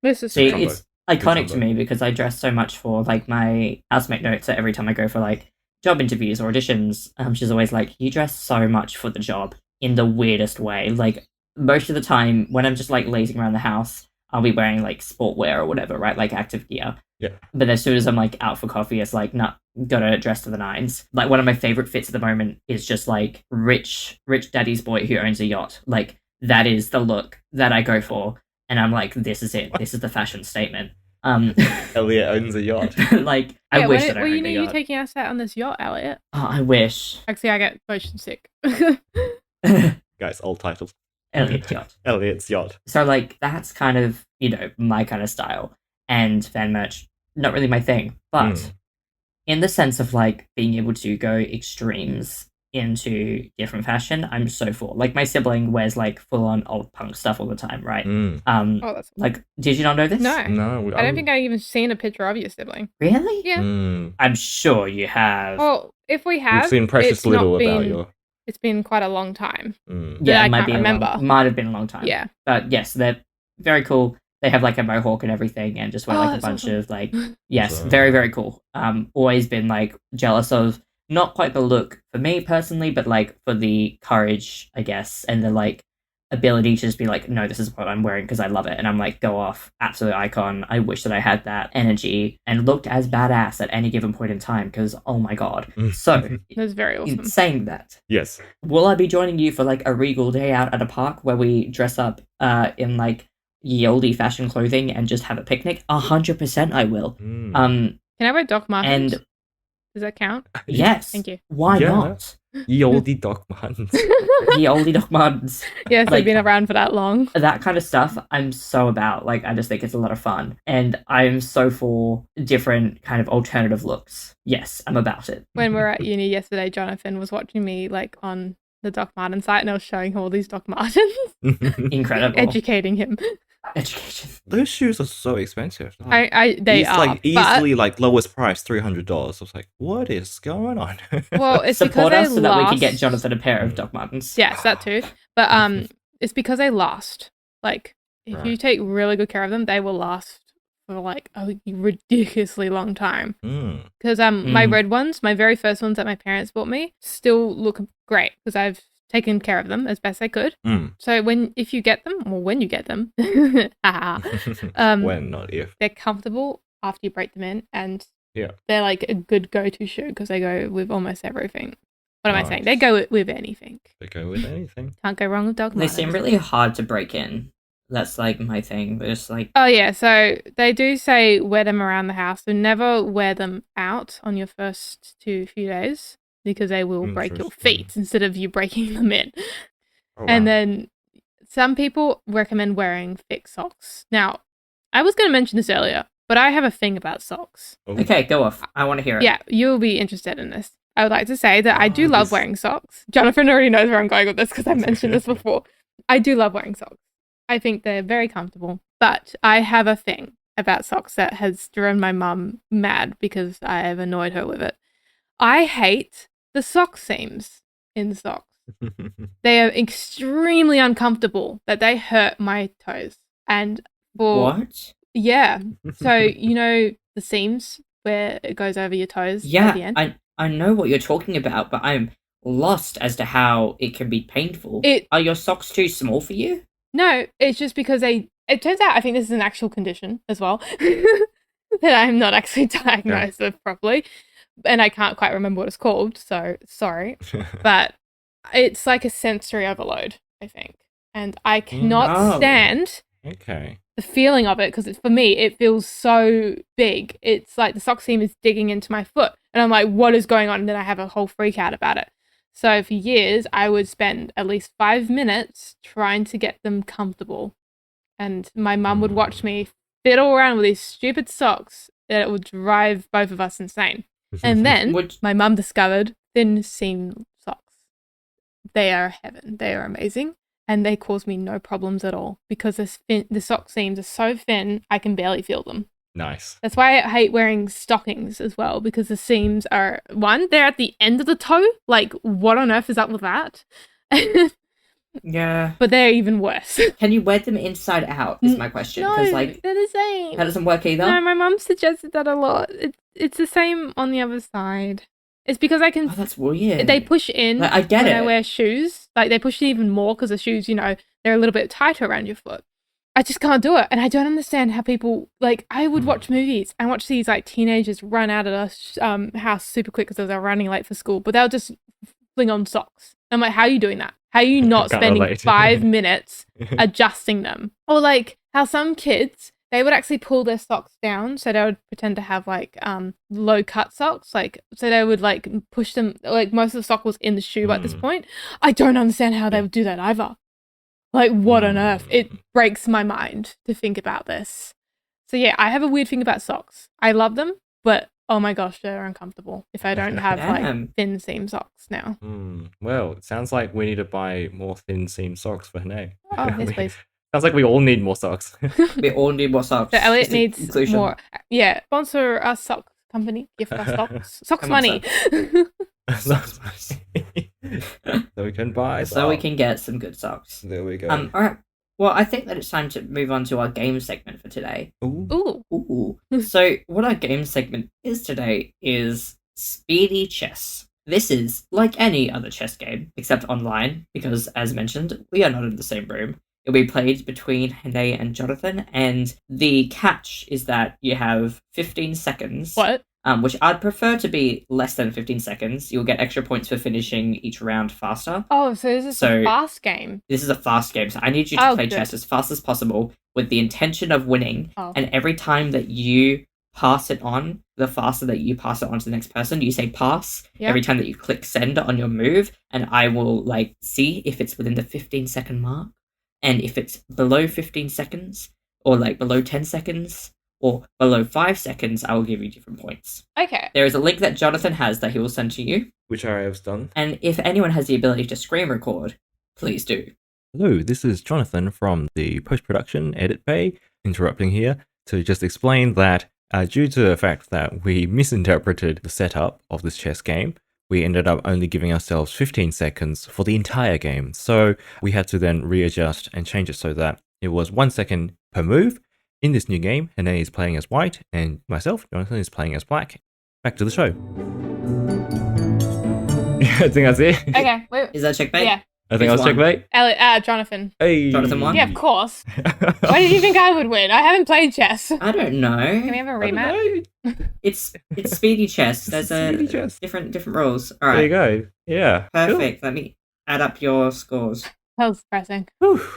This is it's iconic to me because I dress so much for like my housemate notes that every time I go for like job interviews or auditions, she's always like, you dress so much for the job in the weirdest way. Like most of the time when I'm just like lazing around the house, I'll be wearing like sportwear or whatever, right? Like active gear. Yeah. But as soon as I'm like out for coffee, it's like, nah, gotta dress to the nines. Like one of my favorite fits at the moment is just like rich daddy's boy who owns a yacht. Like that is the look that I go for. And I'm like, this is it. This is the fashion statement. Elliot owns a yacht. Like, I wish that I owned a yacht. You taking us out on this yacht, Elliot? Oh, I wish. Actually, I get motion sick. Guys, old titles. Elliot's yacht. Elliot's yacht. So, like, that's kind of, you know, my kind of style. And fan merch, not really my thing. But in the sense of, like, being able to go extremes into different fashion, I'm so for. Like, my sibling wears, like, full-on old punk stuff all the time, right? That's like, did you not know this? No. I don't think I even seen a picture of your sibling. Really? Yeah. I'm sure you have. Well, if we have, we've seen precious little about you. It's been quite a long time. Yeah, I can't remember. Might have been a long time. Yeah. But yes, they're very cool. They have like a mohawk and everything and just wear like a bunch of like, yes, very, very cool. Always been like jealous of, not quite the look for me personally, but like for the courage, I guess, and the like ability to just be like, no, this is what I'm wearing because I love it. And I'm like, go off, absolute icon. I wish that I had that energy and looked as badass at any given point in time because, oh my God. So, that's very awesome. Saying that, yes, will I be joining you for like a regal day out at a park where we dress up in like ye olde fashion clothing and just have a picnic? 100% I will. Can I wear Doc Martens? And does that count? yes. Thank you. Why not? Ye olde Doc Martens. Ye olde Doc Martens. Yes, like, they've been around for that long. That kind of stuff I'm so about. Like, I just think it's a lot of fun. And I'm so for different kind of alternative looks. Yes, I'm about it. When we were at uni yesterday, Jonathan was watching me like on the Doc Marten site and I was showing him all these Doc Martens. Incredible. Educating him. Education. Those shoes are so expensive. They are like easily like lowest price $300. I was like, what is going on? Well, it's support because us so that we can get Jonathan a pair of Doc Martens. Yes, that too. But it's because they last. Like if you take really good care of them, they will last for like a ridiculously long time. Mm. Because my red ones, my very first ones that my parents bought me, still look great because I've taken care of them as best I could. Mm. So if you get them, When, not if. they're comfortable after you break them in, and Yeah. they're like a good go-to shoe because they go with almost everything. What am I saying? Nice. They go with anything. They go with anything. Can't go wrong with Doc They Martens. seem really hard to break in. That's like my thing. But it's like, Oh yeah, so they do say wear them around the house, so never wear them out on your first few days because they will break your Interesting. feet instead of you breaking them in. Oh, And wow. then some people recommend wearing thick socks. Now, I was going to mention this earlier, but I have a thing about socks. Oh. okay, go off. I want to hear it. Yeah, you'll be interested in this. I would like to say that I do Oh, love this- wearing socks. Jonathan already knows where I'm going with this because I've mentioned this before. I do love wearing socks. I think they're very comfortable. But I have a thing about socks that has driven my mum mad because I have annoyed her with it. I hate the sock seams in socks. They are extremely uncomfortable, that they hurt my toes. And What? yeah. So, you know, the seams where it goes over your toes at the Yeah, end? I know what you're talking about, but I'm lost as to how it can be painful. It- Are your socks too small for you? No, it's just because it turns out I think this is an actual condition as well that I'm not actually diagnosed with properly. And I can't quite remember what it's called, so sorry. But it's like a sensory overload, I think. And I cannot Oh. stand Okay. the feeling of it because for me, it feels so big. It's like the sock seam is digging into my foot. And I'm like, what is going on? And then I have a whole freak out about it. So for years, I would spend at least 5 minutes trying to get them comfortable. And my mum would watch me fiddle around with these stupid socks that it would drive both of us insane. And then Would my mum discovered thin seam socks. They are heaven. They are amazing. And they cause me no problems at all because the sock seams are so thin, I can barely feel them. Nice. That's why I hate wearing stockings as well, because the seams are, they're at the end of the toe. Like, what on earth is up with that? yeah. But they're even worse. Can you wear them inside out? Is my question. No, Because like they're the same. that doesn't work either. No, my mum suggested that a lot. It's the same on the other side. It's because I can. Oh, that's weird. They push in Like, I get when it. I wear shoes. Like, they push in even more because the shoes, you know, they're a little bit tighter around your foot. I just can't do it. And I don't understand how people, like, I would watch movies and watch these, like, teenagers run out of the house super quick because they're running late for school, but they'll just fling on socks. I'm like, how are you doing that? How are you not Can't spending relate. 5 minutes adjusting them? Or, like, how some kids, they would actually pull their socks down, so they would pretend to have like low cut socks, like so they would like push them, like most of the sock was in the shoe at this point. I don't understand how they would do that either. Like, what on earth? It breaks my mind to think about this. So yeah, I have a weird thing about socks. I love them, but oh my gosh, they're uncomfortable if I don't have like Damn. thin seam socks now. Well, it sounds like we need to buy more thin seam socks for Hanae. Oh, yes, please. Sounds like we all need more socks. We all need more socks. So Elliot Just a needs conclusion. more. Yeah, sponsor us sock company. Gift us socks. Socks Come on, money. Socks. So we can buy So we socks. can get some good socks. There we go. All right. Well, I think that it's time to move on to our game segment for today. Ooh. Ooh. Ooh. So, what our game segment is today is Speedy Chess. This is like any other chess game, except online, because as mentioned, we are not in the same room. It'll be played between Hanae and Jonathon, and the catch is that you have 15 seconds. What? Which I'd prefer to be less than 15 seconds. You'll get extra points for finishing each round faster. Oh, so this is So- a fast game. This is a fast game, so I need you to Oh, play good. chess as fast as possible with the intention of winning. Oh. And every time that you pass it on, the faster that you pass it on to the next person, you say pass. Yeah. Every time that you click send on your move, and I will like see if it's within the 15-second mark, and if it's below 15 seconds, or like below 10 seconds, or below 5 seconds, I will give you different points. Okay. There is a link that Jonathon has that he will send to you, Which I have done. and if anyone has the ability to screen record, please do. Hello, this is Jonathan from the post-production edit bay, interrupting here to just explain that due to the fact that we misinterpreted the setup of this chess game, we ended up only giving ourselves 15 seconds for the entire game. So we had to then readjust and change it so that it was 1 second per move, In this new game, Hanae is playing as white, and myself, Jonathon, is playing as black. Back to the show. I think that's it. Okay, wait. Is that checkmate? Yeah. I think Which I'll check, one? mate. Elliot, Jonathan. Hey. Jonathan won? Yeah, of course. Why did you think I would win? I haven't played chess. I don't know. Can we have a rematch? It's speedy chess. There's Speedy chess. different rules. All There you right. go. Yeah. Perfect. Let me add up your scores. That was depressing. Cool. Whew.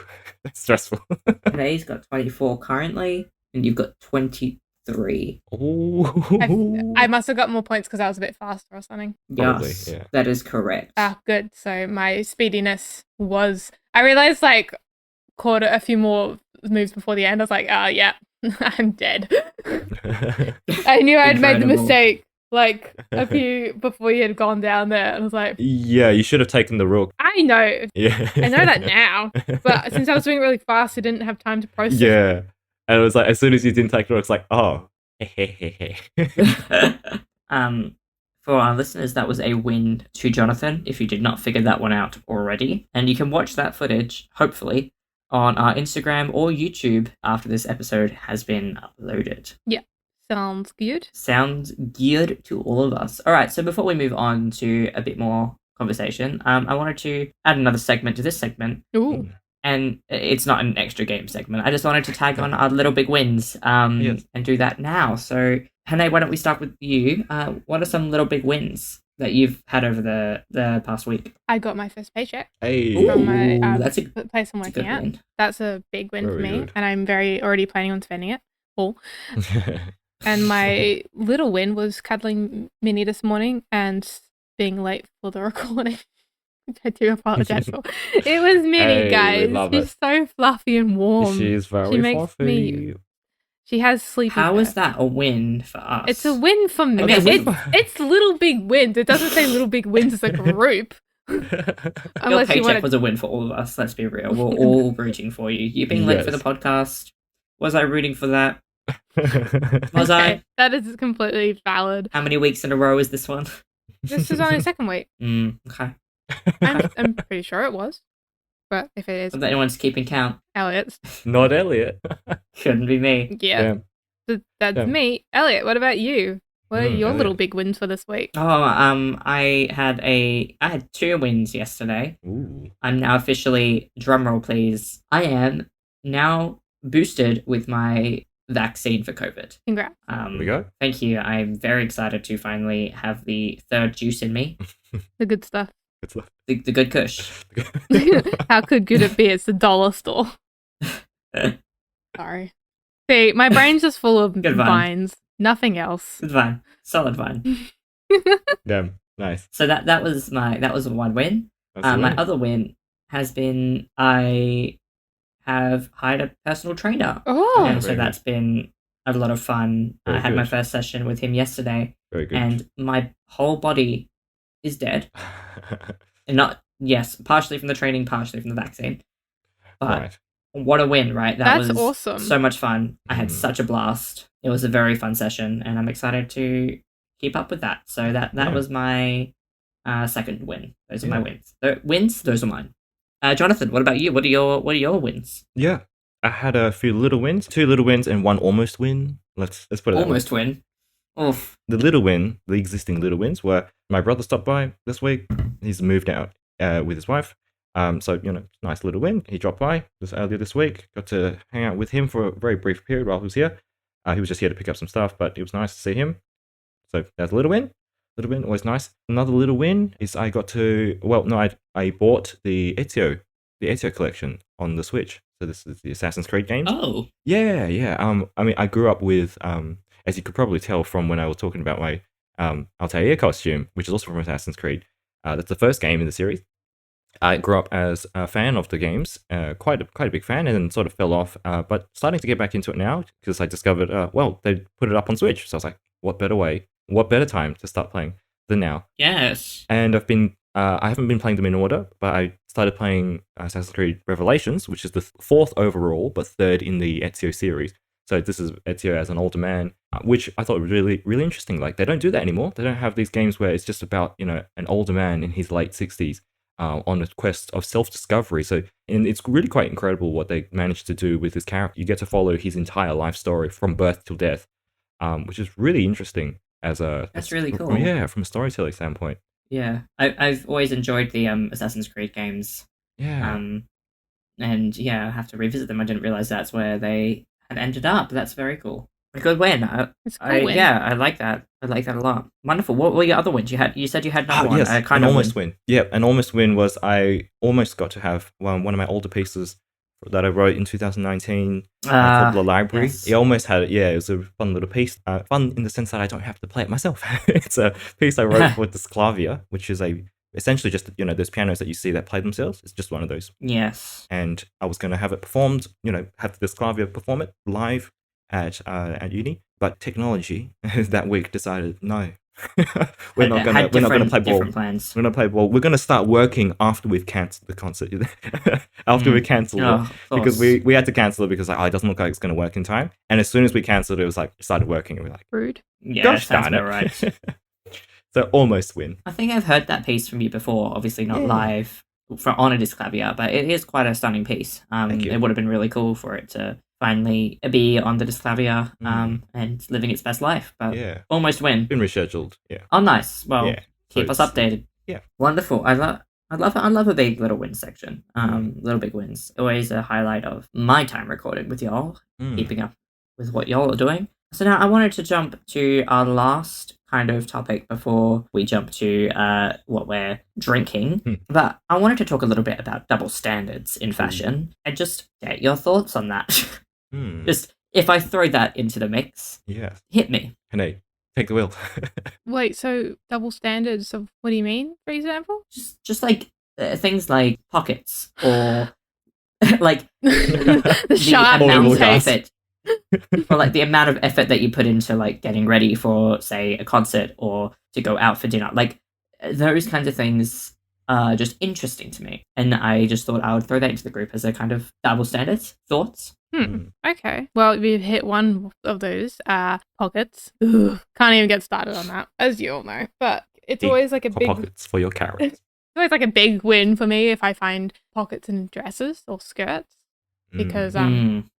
That's stressful. Today's got 24 currently, and you've got 23. Oh. I must have got more points because I was a bit faster or something. Probably, Yes, yeah. that is correct. Ah, good. So my speediness was... I realized, like, caught a few more moves before the end. I was like, yeah, I'm dead. I knew I'd made the Incredible. mistake, like, a few before you had gone down there. And I was like, Yeah, you should have taken the rook. I know. Yeah. I know that now. But since I was doing it really fast, I didn't have time to process. Yeah. And it was like, as soon as you didn't take the rook, it's like, oh. For our listeners, that was a win to Jonathan, if you did not figure that one out already. And you can watch that footage, hopefully, on our Instagram or YouTube after this episode has been uploaded. Sounds good. Sounds geared to all of us. All right, so before we move on to a bit more conversation, I wanted to add another segment to this segment. Ooh. And it's not an extra game segment. I just wanted to tag on our little big wins Yes. and do that now. So, Hanae, why don't we start with you? What are some little big wins that you've had over the past week? I got my first paycheck Hey. from my that's a the place I'm That's a working good at. win. That's a big win for Very me. good. And I'm already planning on spending it all. And my little win was cuddling Minnie this morning and being late for the recording. Which I do apologize for. It was Minnie, Hey, we guys. love She's it. so fluffy and warm. She's very She makes fluffy. me- She has sleepy. How fur. is that a win for us? It's a win for me. mean, It's little big wins. It doesn't say little big wins as a group. Your Unless you paycheck want to. was a win for all of us. Let's be real. We're all rooting for you. You being late for the Yes. podcast. Was I rooting for that? Was I? That is completely valid. How many weeks in a row is this one? This is only the second week. Okay. I'm pretty sure it was. But if it is, If anyone's keeping count, Elliot's. Not Elliot. shouldn't be me. Yeah. Damn. That's Damn. me. Elliot, what about you? What are your Elliot. little big wins for this week? Oh, I had 2 wins yesterday. Ooh. I'm now officially, drumroll please, I am now boosted with my vaccine for COVID. Congrats. There we go. Thank you. I'm very excited to finally have the third juice in me. The good stuff. It's left. The good kush. How could it be? It's the dollar store. Sorry. See, my brain's just full of Good vine. vines. Nothing else. Good vine. Solid vine. Damn. Nice. So that was one win. That's the My win. other win has been I have hired a personal trainer. Oh, And so very that's been a lot of fun. I Very had my good. first session with him yesterday, Very good. and my whole body is dead. And partially from the training, partially from the vaccine. But right. what a win, right? That that's was awesome. so much fun. I had Mm. such a blast. It was a very fun session, and I'm excited to keep up with that. So that Yeah. was my second win. Those are my Yeah. wins. Wins, those are mine. Jonathan, what about you? What are your wins? Yeah. I had a few little wins, 2 little wins, and 1 almost win. Let's put it that way. Almost win. Oof. The little win, the existing little wins were my brother stopped by this week. He's moved out with his wife. So, nice little win. He dropped by just earlier this week. Got to hang out with him for a very brief period while he was here. He was just here to pick up some stuff, but it was nice to see him. So that's a little win. Little win, always nice. Another little win is I got to, I bought the Ezio collection on the Switch. So this is the Assassin's Creed games. Oh. Yeah. I mean, I grew up with, as you could probably tell from when I was talking about my Altair costume, which is also from Assassin's Creed. That's the first game in the series. I grew up as a fan of the games, quite a big fan, and then sort of fell off. But starting to get back into it now because I discovered, they put it up on Switch. So I was like, what better time to start playing than now? Yes. And I haven't been playing them in order, but I started playing Assassin's Creed Revelations, which is the 4th overall, but 3rd in the Ezio series. So this is Ezio as an older man, which I thought was really, really interesting. Like, they don't do that anymore. They don't have these games where it's just about, an older man in his late 60s on a quest of self-discovery. So, and it's really quite incredible what they managed to do with his character. You get to follow his entire life story from birth till death, which is really interesting That's really cool. Yeah, from a storytelling standpoint. Yeah, I've always enjoyed the Assassin's Creed games. Yeah. And yeah, I have to revisit them. I didn't realize that's where they had ended up. That's very cool. A good win. It's a cool win. Yeah, I like that. I like that a lot. Wonderful. What were your other wins? You said you had another one. Yes, Kind an of almost win. Yeah, an almost win was I almost got to have one of my older pieces that I wrote in 2019 called The Library. Yes. It almost had it. Yeah, it was a fun little piece. Fun in the sense that I don't have to play it myself. It's a piece I wrote with this clavier, which is essentially just, those pianos that you see that play themselves. It's just one of those. Yes. And I was going to have it performed, have this clavier perform it live at uni. But technology that week decided, no, we're not going to play ball. Plans. We're going to play ball. We're going to start working after we've cancelled the concert. After we cancelled it. Because we had to cancel it because it doesn't look like it's going to work in time. And as soon as we cancelled it, it was like, it started working. And we're like, rude. Yeah, gosh sounds darn it. about right. So almost win. I think I've heard that piece from you before, obviously not live on a disc clavier, but it is quite a stunning piece. It would have been really cool for it to finally be on the disc clavier and living its best life. But almost win. Been rescheduled. Yeah. Oh, nice. Well, keep us updated. Yeah. Wonderful. I love a big little win section. Little big wins. Always a highlight of my time recording with y'all, keeping up with what y'all are doing. So now I wanted to jump to our last kind of topic before we jump to what we're drinking. But I wanted to talk a little bit about double standards in fashion and just get your thoughts on that. Just if I throw that into the mix, hit me. Hanae, take the wheel. Wait, so double standards of what do you mean, for example? Just like things like pockets or like the sharp amount of taste. effort. Or like the amount of effort that you put into like getting ready for, say, a concert or to go out for dinner. Like those kinds of things are just interesting to me. And I just thought I would throw that into the group as a kind of double standards. Thoughts? Okay. Well, we've hit one of those pockets. Ugh, can't even get started on that, as you all know. But it's always like a big pockets for your carrots. It's always like a big win for me if I find pockets in dresses or skirts because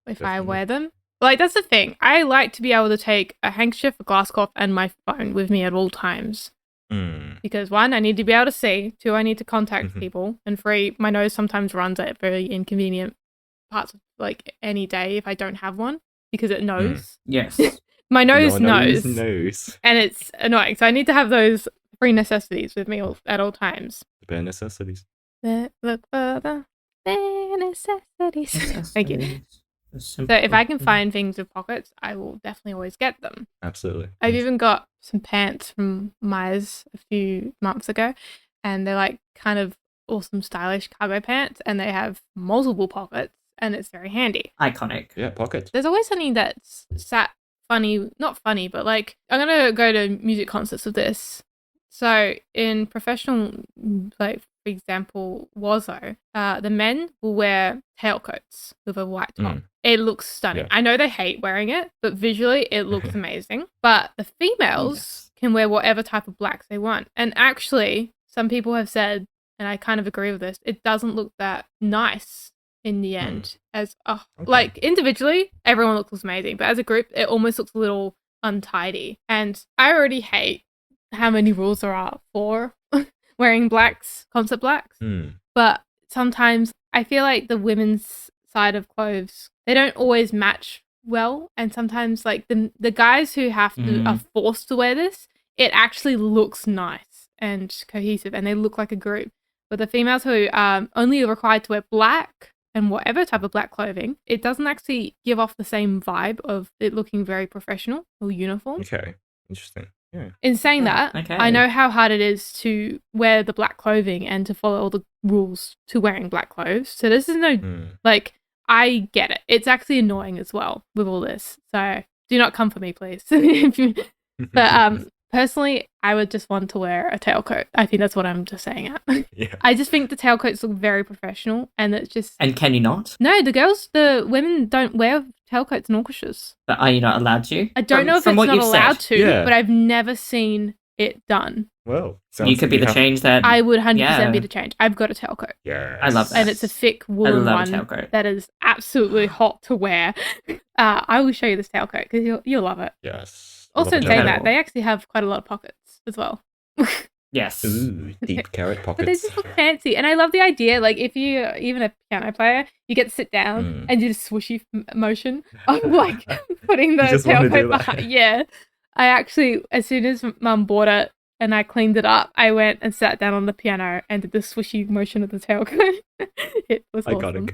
if I wear them. Like, that's the thing. I like to be able to take a handkerchief, a glass cloth, and my phone with me at all times. Because 1, I need to be able to see. 2, I need to contact people. And 3, my nose sometimes runs at very inconvenient parts of, like, any day if I don't have one. Because it knows. Yes. My nose knows. And it's annoying. So I need to have those 3 necessities with me at all times. The bare necessities. Look for the bare necessities. Thank you. So if I can find things with pockets, I will definitely always get them. Absolutely. I've even got some pants from Myers a few months ago, and they're like kind of awesome stylish cargo pants, and they have multiple pockets, and it's very handy. Iconic. Yeah, pockets. There's always something that's not funny, but like I'm going to go to music concerts with this. So in professional, like for example, Wazo, the men will wear tailcoats with a white top. It looks stunning. I know they hate wearing it, but visually it looks amazing. But the females can wear whatever type of blacks they want. And actually, some people have said, and I kind of agree with this, it doesn't look that nice in the end. Like individually, everyone looks amazing, but as a group, it almost looks a little untidy. And I already hate how many rules there are for wearing blacks, concert blacks. But sometimes I feel like the women's side of clothes, they don't always match well. And sometimes like the guys who have to are forced to wear this, it actually looks nice and cohesive and they look like a group. But the females who are only required to wear black and whatever type of black clothing, it doesn't actually give off the same vibe of it looking very professional or uniform. Okay, interesting. Yeah. In saying that, I know how hard it is to wear the black clothing and to follow all the rules to wearing black clothes. So this is no, like, I get it. It's actually annoying as well with all this. So do not come for me, please. But personally, I would just want to wear a tailcoat. I think that's what I'm just saying at. Yeah. I just think the tailcoats look very professional and it's just... And can you not? No, the women don't wear tailcoats in orchestras. But are you not allowed to? I don't know if it's not allowed to, but I've never seen it done. Well, You could be the change that I would 100% Yeah. be the change. I've got a tailcoat. Yeah, I love that. And it's a thick woolen love a one tailcoat. that is absolutely hot to wear. I will show you this tailcoat because you'll love it. Yes. Also, in a saying tailcoat. that, they actually have quite a lot of pockets as well. Yes. Ooh, deep carrot But they pockets. just look fancy. And I love the idea, like, if you're even a piano player, you get to sit down Mm. and do the swooshy motion of, like, putting the You just wanna do tailcoat that. behind. Yeah. I actually, as soon as Mum bought it and I cleaned it up, I went and sat down on the piano and did the swooshy motion of the tailcoat. It was awesome. Iconic.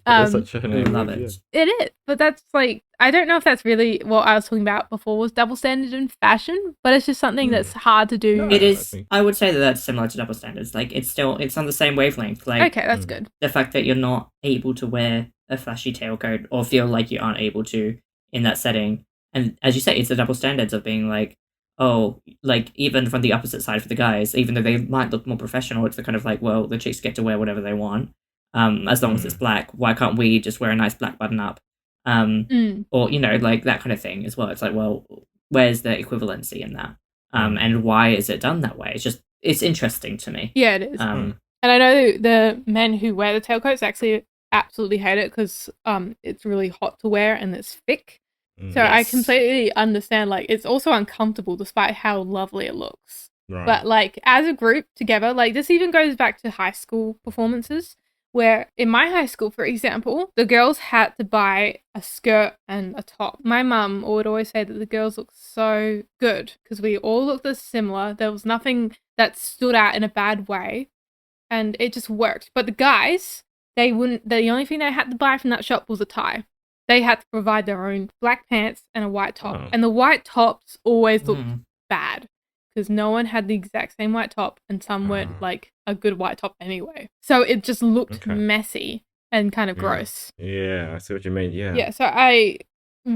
That's Um, such a I love it. yeah. It is, but that's like, I don't know if that's really what I was talking about before was double standard in fashion, but it's just something that's hard to do. No. It I is. think- I would say that that's similar to double standards. Like it's on the same wavelength. Like Okay, that's Mm. good. the fact that you're not able to wear a flashy tailcoat or feel like you aren't able to in that setting. And as you say, it's the double standards of being like, oh, like even from the opposite side for the guys, even though they might look more professional, it's the kind of like, well, the chicks get to wear whatever they want. As long as it's black, why can't we just wear a nice black button up? Or, like that kind of thing as well. It's like, well, where's the equivalency in that? And why is it done that way? It's interesting to me. Yeah, it is. Um, And I know the men who wear the tailcoats actually absolutely hate it because it's really hot to wear and it's thick. So I Yes. completely understand, like, it's also uncomfortable despite how lovely it looks. Right. But, like, as a group together, like, this even goes back to high school performances, where in my high school, for example, the girls had to buy a skirt and a top. My mum would always say that the girls looked so good because we all looked as similar. There was nothing that stood out in a bad way, and it just worked. But the guys, they wouldn't, the only thing they had to buy from that shop was a tie. They had to provide their own black pants and a white top. Oh. And the white tops always looked mm. bad because no one had the exact same white top and some weren't like a good white top anyway. So it just looked Okay. messy and kind of Yeah. gross. Yeah, I see what you mean. Yeah. Yeah, so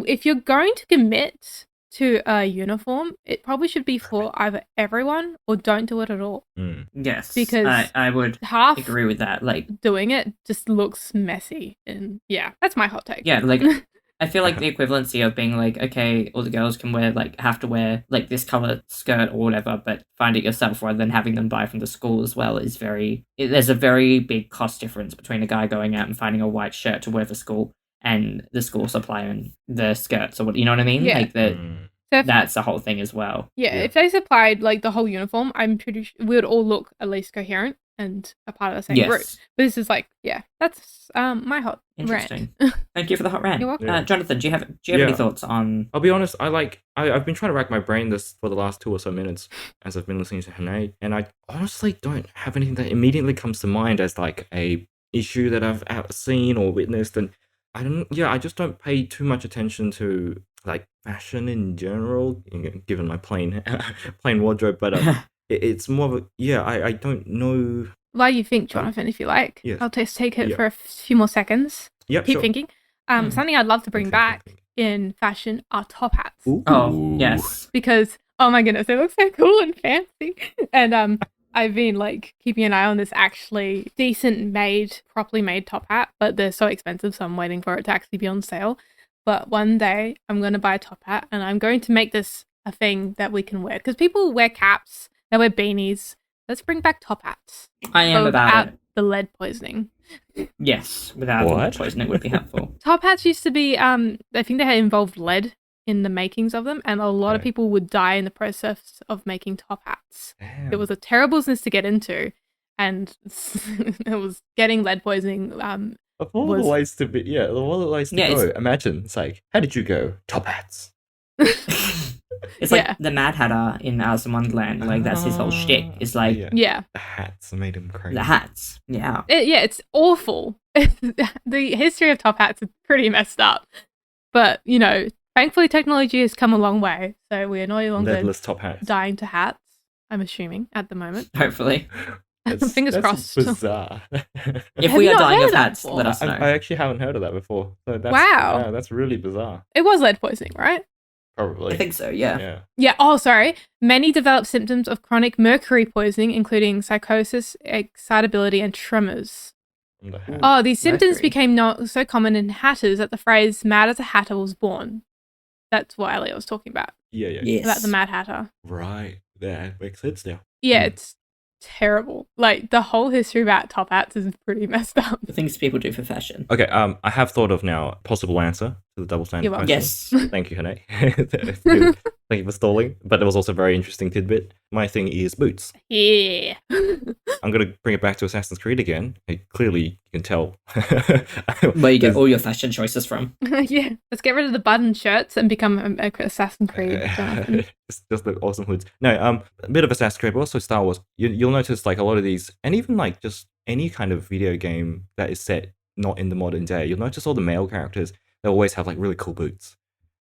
if you're going to commit to a uniform, it probably should be for either everyone or don't do it at all. Mm. Yes. Because I would Half agree with that. Like, doing it just looks messy. And yeah, that's my hot take. yeah, like I feel like the equivalency of being like, okay, all the girls can have to wear like this color skirt or whatever, but find it yourself rather than having them buy from the school as well is there's a very big cost difference between a guy going out and finding a white shirt to wear for school and the school supplying the skirts or what, you know what I mean? Yeah. Like Mm. So if, that's the whole thing as well. yeah, Yeah. if they supplied like the whole uniform, I'm pretty sure we would all look at least coherent and a part of the same group. Yes. But this is like, yeah, that's my hot rant. Interesting. Thank you for the hot rant. You're welcome. Yeah. Jonathan, do you have any Yeah. thoughts on I'll be honest, I've been trying to rack my brain this for the last 2 or so minutes as I've been listening to Hanae, and I honestly don't have anything that immediately comes to mind as like a issue that I've seen or witnessed, and I just don't pay too much attention to like fashion in general, given my plain wardrobe, but it's more of I don't know. While you think, Jonathan, if you like, Yes. I'll just take it Yeah. for a few more seconds. Yep, Keep sure. thinking. Something I'd love to bring Think. back in fashion are top hats. Oh, yes. Because, oh my goodness, they look so cool and fancy. And I've been like keeping an eye on this actually properly made top hat, but they're so expensive, so I'm waiting for it to actually be on sale. But one day I'm going to buy a top hat and I'm going to make this a thing that we can wear. Because people wear caps, they wear beanies. Let's bring back top hats. I am about Without it. the lead poisoning. Yes, without What? poisoning would be helpful. Top hats used to be, I think they had involved lead in the makings of them, and a lot of Okay. people would die in the process of making top hats. Damn. It was a terrible business to get into, and it was getting lead poisoning. Of all was- the ways to be, of all the ways to Yeah, go. Imagine it's like, how did you go? Top hats. It's Yeah. like the Mad Hatter in Alice in Wonderland. Like that's his whole shtick. It's like Yeah, The hats made him crazy. the hats. Yeah. it's awful. The history of top hats is pretty messed up, but thankfully technology has come a long way, so we are no longer Leadless top hats. dying to hats. I'm assuming at the moment. Hopefully, Fingers that's crossed. Bizarre. if Have we you are not dying heard of that hats, before? let us know. I actually haven't heard of that before. So that's, Wow. yeah, that's really bizarre. It was lead poisoning, right? Probably. I think so. Yeah. Yeah. Yeah. Oh, sorry. Many develop symptoms of chronic mercury poisoning, including psychosis, excitability, and tremors. From the hat. Oh, these symptoms Mercury. became so common in hatters that the phrase "mad as a hatter" was born. That's what Elliot was talking about Yeah. Yes. the Mad Hatter. Right. Yeah, it makes sense now. Yeah, it's terrible. Like, the whole history about top hats is pretty messed up. The things people do for fashion. Okay, I have thought of now a possible answer to the double standard You're welcome. question. Yes. Thank you, Hanae. Thank you for stalling. But there was also a very interesting tidbit. My thing is boots. Yeah. I'm going to bring it back to Assassin's Creed again. Clearly, you can tell. Where you get all your fashion choices from. Yeah. Let's get rid of the button shirts and become an Assassin's Creed. Jonathon. Just the awesome hoods. No, a bit of Assassin's Creed, but also Star Wars. You'll notice like a lot of these, and even like just any kind of video game that is set not in the modern day, you'll notice all the male characters, they always have like really cool boots.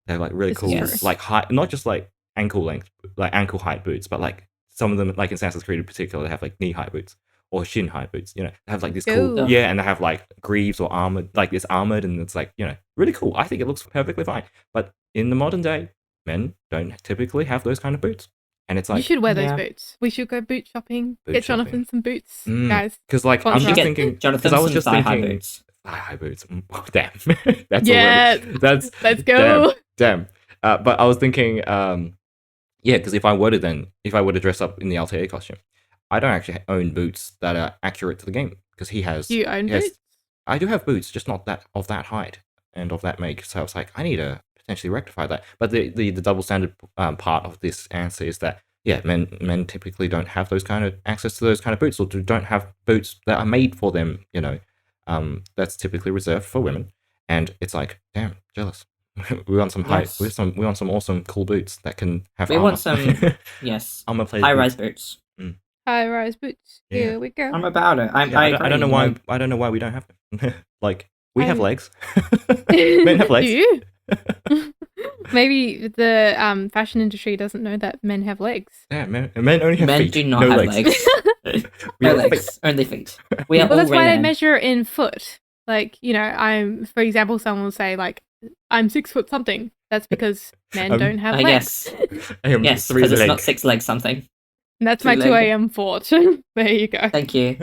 They're like really This is cool, true. like high, not just like ankle length, like ankle height boots, but like some of them, like in Assassin's Creed in particular, they have like knee height boots or shin height boots. You know, they have like this cool, Ooh. yeah, and they have like greaves or armored, like it's armored, and it's like, you know, really cool. I think it looks perfectly fine. But in the modern day, men don't typically have those kind of boots, and it's You like should wear those Yeah. boots. We should go boot shopping. Boot Get shopping. Jonathon some boots, guys. because like Sponsor I'm us. just Get thinking, Jonathan because I was some just thigh-high thinking. boots. Thigh-high boots. Oh, damn. That's Yeah. already. That's Let's go. damn. But I was thinking, yeah, because if I were to dress up in the Altair costume, I don't actually own boots that are accurate to the game because he has. Do you own he has- boots? I do have boots, just not that of that height and of that make. So I was like, I need to potentially rectify that. But the double standard part of this answer is that yeah, men typically don't have those kind of access to those kind of boots, or don't have boots that are made for them. You know, that's typically reserved for women, and it's like, damn, jealous. We want some Yes. we want some awesome cool boots that can have. We armor. want some, yes, armor plated high-rise boots. boots. High rise boots. Yeah. Here we go. I'm about it. Yeah, I I don't know agree, why. like- I don't know why we don't have them. Like we have I- legs. Men have legs. Do you? Maybe the fashion industry doesn't know that men have legs. Yeah, men only have Men feet. do not no have legs. legs. We No have legs, only feet. We are Well, all that's why they Rayman. measure in foot. Like, you know, I'm, for example, someone will say, like, I'm 6 foot something. That's because men don't have I legs. guess. I am Yes, 3 because it's legs. not 6 legs something. And that's my 2 3-legged. a.m. thought. There you go. Thank you.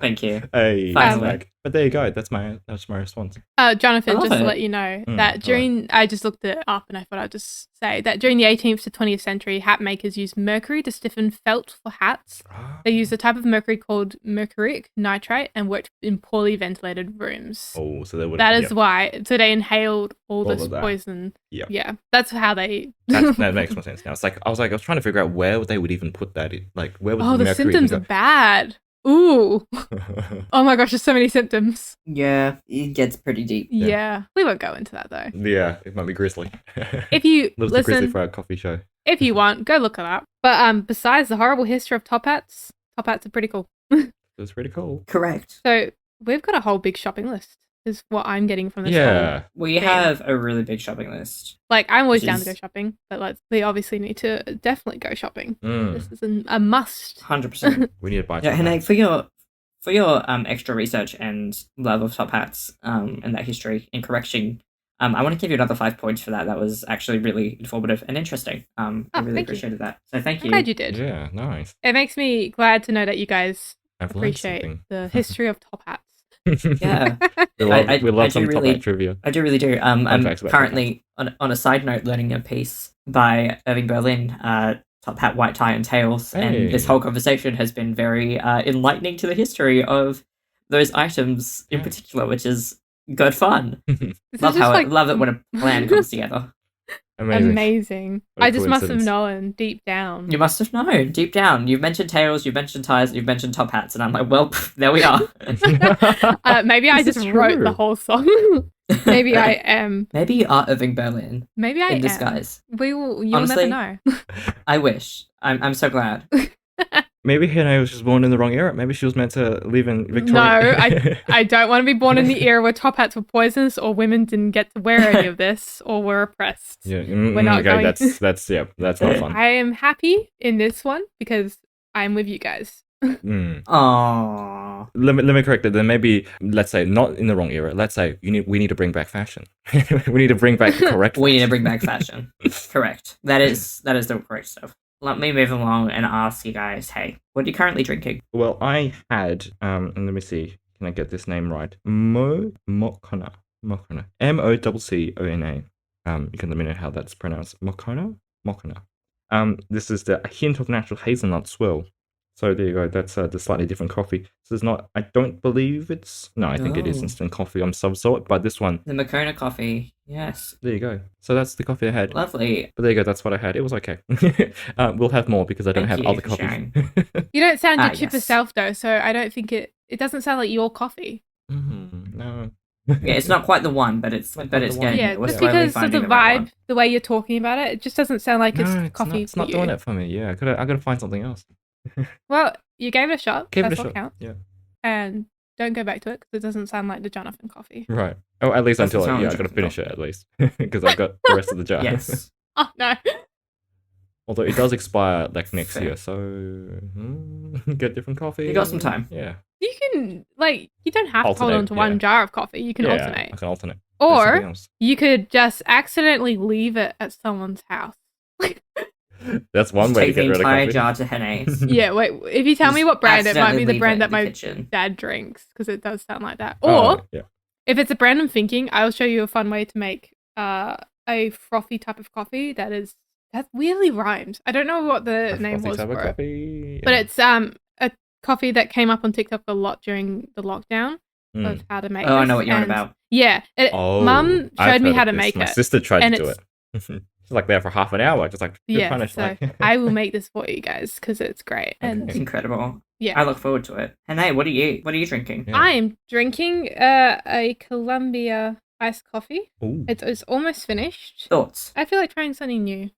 Thank you. Hey, Finally. like, but there you go. That's my response. Jonathon, I love just to it. let you know Mm, that alright. during, I just looked it up and I thought I'd just say that during the 18th to 20th century, hat makers used mercury to stiffen felt for hats. They used a type of mercury called mercuric nitrate and worked in poorly ventilated rooms. Oh, so they would. That is why. So they inhaled all All this of that. poison. Yeah. Yeah. That's how they. That makes more sense now. It's like I was trying to figure out where they would even put that in. Like where would Oh, the mercury symptoms are even bad. Ooh. Oh my gosh, there's so many symptoms. Yeah, it gets pretty deep. Yeah. Yeah. We won't go into that though. Yeah, it might be grisly. If you Little too grisly listen, for our coffee show. if you want, go look it up. But besides the horrible history of top hats are pretty cool. It was pretty cool. Correct. So we've got a whole big shopping list, is what I'm getting from this. whole- Yeah. We Same. have a really big shopping list. Like, I'm always Which down to go is- shopping, but we obviously need to definitely go shopping. Mm. This is a must. 100%. We need to buy. Yeah, some Hanae, hats. for your extra research and love of top hats and that history and correction, I want to give you another 5 points for that. That was actually really informative and interesting. I really thank you. appreciated that. So thank I'm you. glad you did. Yeah, nice. It makes me glad to know that you guys I've learned appreciate something. the history of top hats. Yeah. we love, I we love do some top really- hat trivia. I do really do. I'm facts about currently on a side note learning a piece by Irving Berlin, Top Hat, White Tie, and Tails, and this Hey. whole conversation has been very enlightening to the history of those items in Yeah. particular, which is good fun. This Love is just like love it when a plan comes together. Amazing. amazing. What a I just must have coincidence. known deep down. You must have known deep down. You've mentioned tails, you've mentioned ties, you've mentioned top hats, and I'm like, well, there we are. Maybe I This just is wrote true. the whole song. Maybe I am. Maybe you are Irving Berlin Maybe I in am. disguise. You'll Honestly, never know. I wish. I'm so glad. Maybe Hanae was just born in the wrong era. Maybe she was meant to live in Victoria. No, I don't want to be born in the era where top hats were poisonous or women didn't get to wear any of this or were oppressed. Yeah, We're not okay, going that's not fun. I am happy in this one because I'm with you guys. Mm. Aww. Let me correct it. Then maybe let's say not in the wrong era. Let's say we need to bring back fashion. We need to bring back the correct. We need to bring back fashion. Correct. That is the correct stuff. Let me move along and ask you guys, hey, what are you currently drinking? Well, I had and let me see. Can I get this name right? Moccona. Moccona. Moccona. You can let me know how that's pronounced. Moccona. This is the hint of natural hazelnut swirl. So there you go. That's the slightly different coffee. This is not. I don't believe it's. No, I think it is Oh. instant coffee of some sort. But this one, The Makona coffee. Yes. there you go. So that's the coffee I had. Lovely. But there you go. That's what I had. It was okay. We'll have more because I don't Thank have you other for coffees. sharing. You don't sound your chipper Yes. self though, so I don't think it doesn't sound like your coffee. No. Yeah, it's not quite the one, but it's Not but the it's one. getting Yeah, there. We're just slowly because of finding the right vibe, the way you're talking about it, it just doesn't sound like it's coffee It's not for doing you. it for me. Yeah, I gotta find something else. Well, you gave it a shot. Give That's it a what shot. counts. Yeah. And don't go back to it because it doesn't sound like the Jonathon coffee. Right. Oh, at least Doesn't until sound I like gotta Jonathon finish it coffee. at least because I've got the rest of the jar. Yes. Oh no. Although it does expire like next Fair. year, so get different coffee. You got some time. Yeah. You can you don't have to hold Alternate, on to one yeah. jar of coffee. You can Yeah, alternate. I can alternate. There's something Or else. you could just accidentally leave it at someone's house. That's one Just way to take the get rid of entire coffee. jar to Hanae's. Yeah, wait, if you tell me Just what brand, it might be accidentally the leave brand it that in the my kitchen. dad drinks because it does sound like that. Oh, Or yeah. if it's a brand I'm thinking, I'll show you a fun way to make a frothy type of coffee that weirdly rhymes. I don't know what the A name frothy was type of for it, coffee. but Yeah. it's a coffee that came up on TikTok a lot during the lockdown of how to make. Oh, I this, know what you're on and about. Yeah, Mum I've showed me heard how of to this. make My it. sister tried and to do it's- it. She's like there for half an hour, just like good Yeah, punish. so Like. I will make this for you guys because it's great. And It's incredible. yeah, I look forward to it. Hanae, what are you drinking? Yeah. I am drinking a Columbia iced coffee. Ooh. It's almost finished. Thoughts? I feel like trying something new,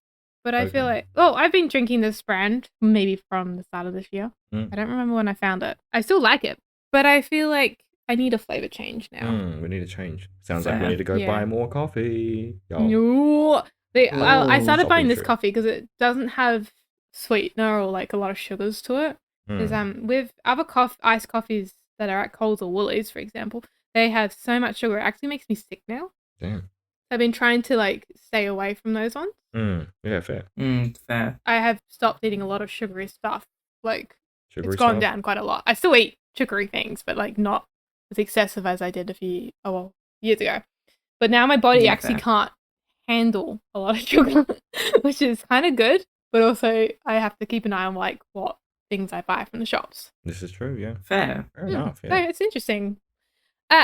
but I feel Okay. like I've been drinking this brand maybe from the start of this year. Mm. I don't remember when I found it. I still like it, but I feel like I need a flavor change now. We need to change. Sounds like we Fair. need to go Yeah. buy more coffee. Yo. No. I Ooh, started buying shopping this trip. coffee because it doesn't have sweetener or like a lot of sugars to it. Because with other iced coffees that are at Coles or Woolies, for example, they have so much sugar. It actually makes me sick now. Damn. I've been trying to like stay away from those ones. Yeah, fair. Fair. I have stopped eating a lot of sugary stuff. Like Sugary it's gone stuff. down quite a lot. I still eat sugary things, but like not as excessive as I did years ago. But now my body Yeah, actually fair. can't handle a lot of sugar, which is kind of good. But also, I have to keep an eye on like what things I buy from the shops. This is true. Yeah. Fair. Fair enough. So Yeah. it's interesting.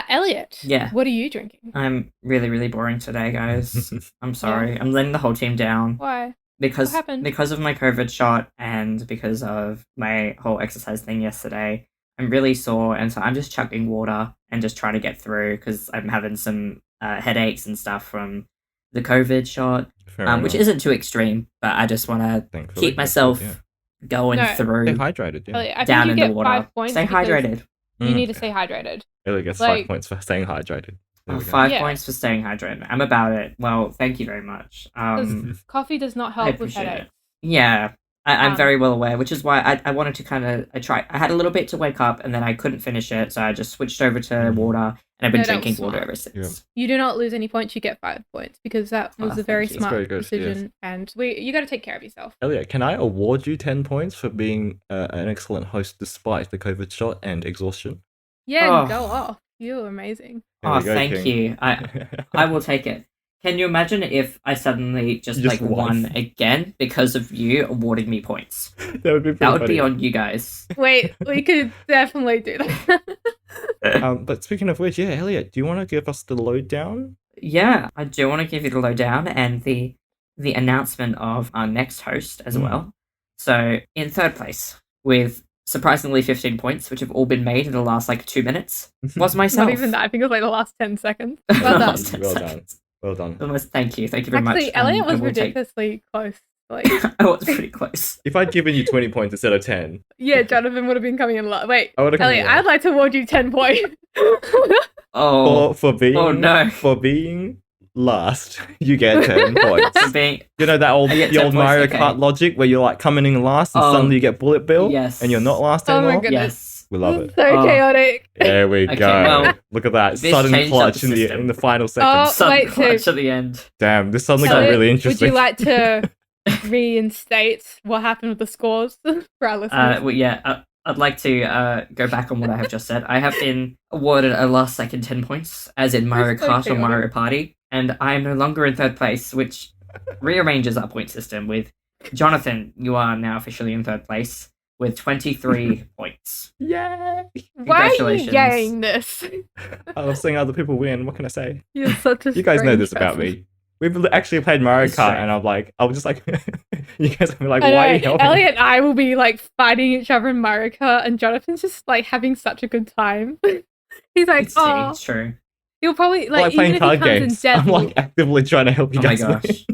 Elliot. Yeah. What are you drinking? I'm really, really boring today, guys. I'm sorry. I'm letting the whole team down Why? because What happened? because of my COVID shot and because of my whole exercise thing yesterday. I'm really sore, and so I'm just chugging water and just trying to get through because I'm having some headaches and stuff from the COVID shot, Fair which enough. isn't too extreme, but I just want to Thankfully, keep that's good, myself yeah. going No. through Stay hydrated. Yeah. Elliot, I down think in you the get water. 5 points. Stay because hydrated. You need to stay hydrated. Elliot gets Like- 5 points for staying hydrated. There we go. 5 Yeah. points for staying hydrated. I'm about it. Well, thank you very much. Coffee does not I help with appreciate headaches. it. Yeah, I'm Um, very well aware, which is why I wanted to kind of I had a little bit to wake up and then I couldn't finish it, so I just switched over to water and I've been No, that was drinking water smart. ever since. You do not lose any points. You get 5 points because that was Oh, a very thank you. smart That's very good, decision. And you got to take care of yourself. Elliot, can I award you 10 points for being an excellent host despite the COVID shot and exhaustion? Yeah, Oh. go off. You're amazing. There Oh, we go, thank King. you. I will take it. Can you imagine if I suddenly just You just like won. won again because of you awarding me points? That would be pretty That would funny. be on you guys. Wait, we could definitely do that. But speaking of which, yeah, Elliot, do you want to give us the lowdown? Yeah, I do want to give you the lowdown and the announcement of our next host as well. So, in third place, with surprisingly 15 points, which have all been made in the last like 2 minutes, was myself. Not even that. I think it was like the last 10 seconds. The Well done. last 10 Well done. seconds. Well done. Almost, thank you very much. Actually, Elliot I was will take- ridiculously close. Like, I was pretty close. If I'd given you 20 points instead of 10, yeah, Jonathan would have been coming in last. Wait, I would have come in Elliot, last. I'd like to award you 10 points. Oh, for being Oh, no. for being last, you get 10 points. for being You know that old I get the 10 old points, Mario okay. Kart logic where you're like coming in last and Oh, suddenly you get bullet bill yes. and you're not last Oh my anymore? goodness. yes. We love it. So Oh. chaotic. There we Okay, go. well, Look at that this sudden changed up clutch the in the system. final seconds. Oh, wait, Clutch so- at the end. Damn, this suddenly got Elliot, really would interesting. you like to reinstate what happened with the scores for our listeners? Well, yeah, I'd like to go back on what I have just said. I have been awarded a last second 10 points, as in Mario That's so Kart or chaotic. Mario Party, and I am no longer in third place, which rearranges our point system with Jonathon, you are now officially in third place with 23 points. Yay! Why are you Congratulations. yaying this? I was seeing other people win. What can I say? You're such a You guys know strange this about person. me. We've actually played Mario It's Kart, true. and I was just like, you guys will be like, I why are you know, helping? Elliot and I will be like fighting each other in Mario Kart, and Jonathan's just like having such a good time. He's like, oh, It's true. he'll probably Like like playing even if he card comes games. in dead. I'm like actively trying to help you Oh my guys. gosh.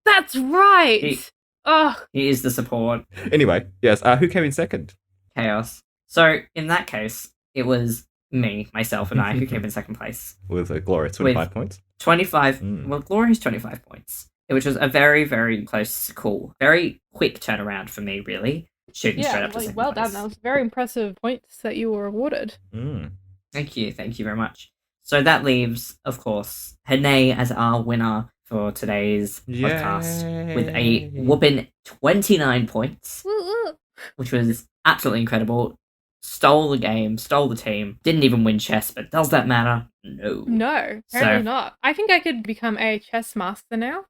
That's right. He- Oh, He is the support. Anyway, yes. Who came in second? Chaos. So, in that case, it was me, myself, and I who came in second place. With a glorious 25 points. 25, Mm. well, glorious 25 points, which was a very, very close call. Very quick turnaround for me, really. Shooting straight yeah, up to like, second well place. done. That was very impressive points that you were awarded. Mm. Thank you very much. So that leaves, of course, Hanae as our winner for today's podcast with a Yay. whooping 29 points, Woo, woo. which was absolutely incredible. Stole the game, stole the team, didn't even win chess, but does that matter? No. No, So- apparently not. I think I could become a chess master now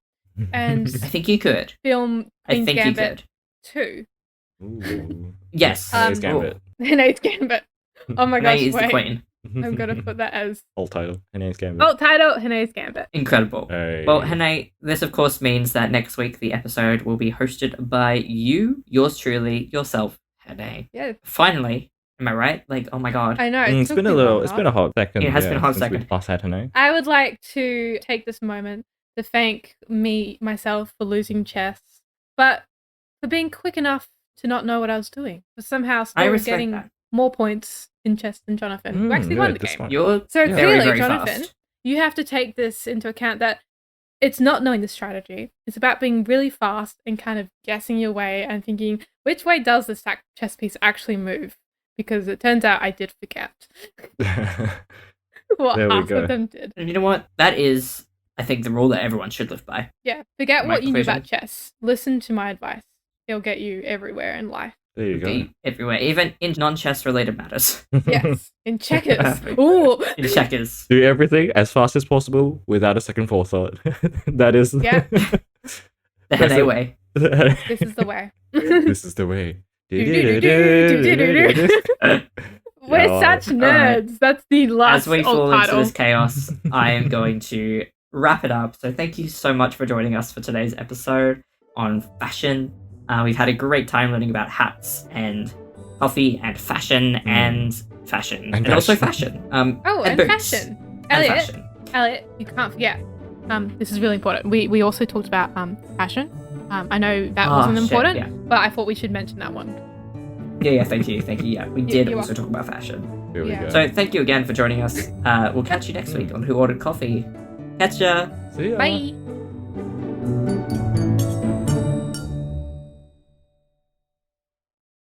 and I think you could. film I Queen's think you Gambit could. too. Ooh. Yes. Hanae's Um, Gambit. Hanae's Gambit. Oh my gosh, Hanae is the wait. queen. I'm gonna put that as Alt title. Hanae's Gambit. oh title Hanae's Gambit. Incredible. Hey. Well, Hanae, this of course means that next week the episode will be hosted by you, yours truly, yourself, Hanae. Yeah, Finally, am I right? Like, oh my god. I know. It's took been a me little. long It's enough. been a hot second. It has been a hot since we second. last had Hanae. I would like to take this moment to thank myself for losing chess, but for being quick enough to not know what I was doing. For somehow I still respect getting that. more points in chess than Jonathan, who actually won the this game. one. You're So Yeah. clearly, very Jonathan, fast. you have to take this into account that it's not knowing the strategy. It's about being really fast and kind of guessing your way and thinking, which way does this chess piece actually move? Because it turns out I did forget what There we half go. of them did. And you know what? That is, I think, the rule that everyone should live by. Yeah, forget My what you knew about conclusion. chess. Listen to my advice. It'll get you everywhere in life. There you go. Be everywhere, even in non-chess related matters. Yes, in checkers. Perfect. Ooh, In checkers. Do everything as fast as possible without a second forethought. That is. Yeah. The That's Hanae it. way. this is the way. This is the way. We're Yeah, such alright. nerds. That's the last As we old fall into title. this chaos, I am going to wrap it up. So thank you so much for joining us for today's episode on fashion. We've had a great time learning about hats and coffee and fashion and fashion. And And also fashion. fashion. Oh, and boots. fashion. And Elliot, fashion. Elliot, you can't forget. This is really important. We also talked about fashion. I know that wasn't shit, important, yeah. but I thought we should mention that one. Yeah, thank you. Yeah, we did you're also talk about fashion. Here we Yeah. go. So thank you again for joining us. We'll catch you next week on Who Ordered Coffee. Catch ya! See ya. Bye.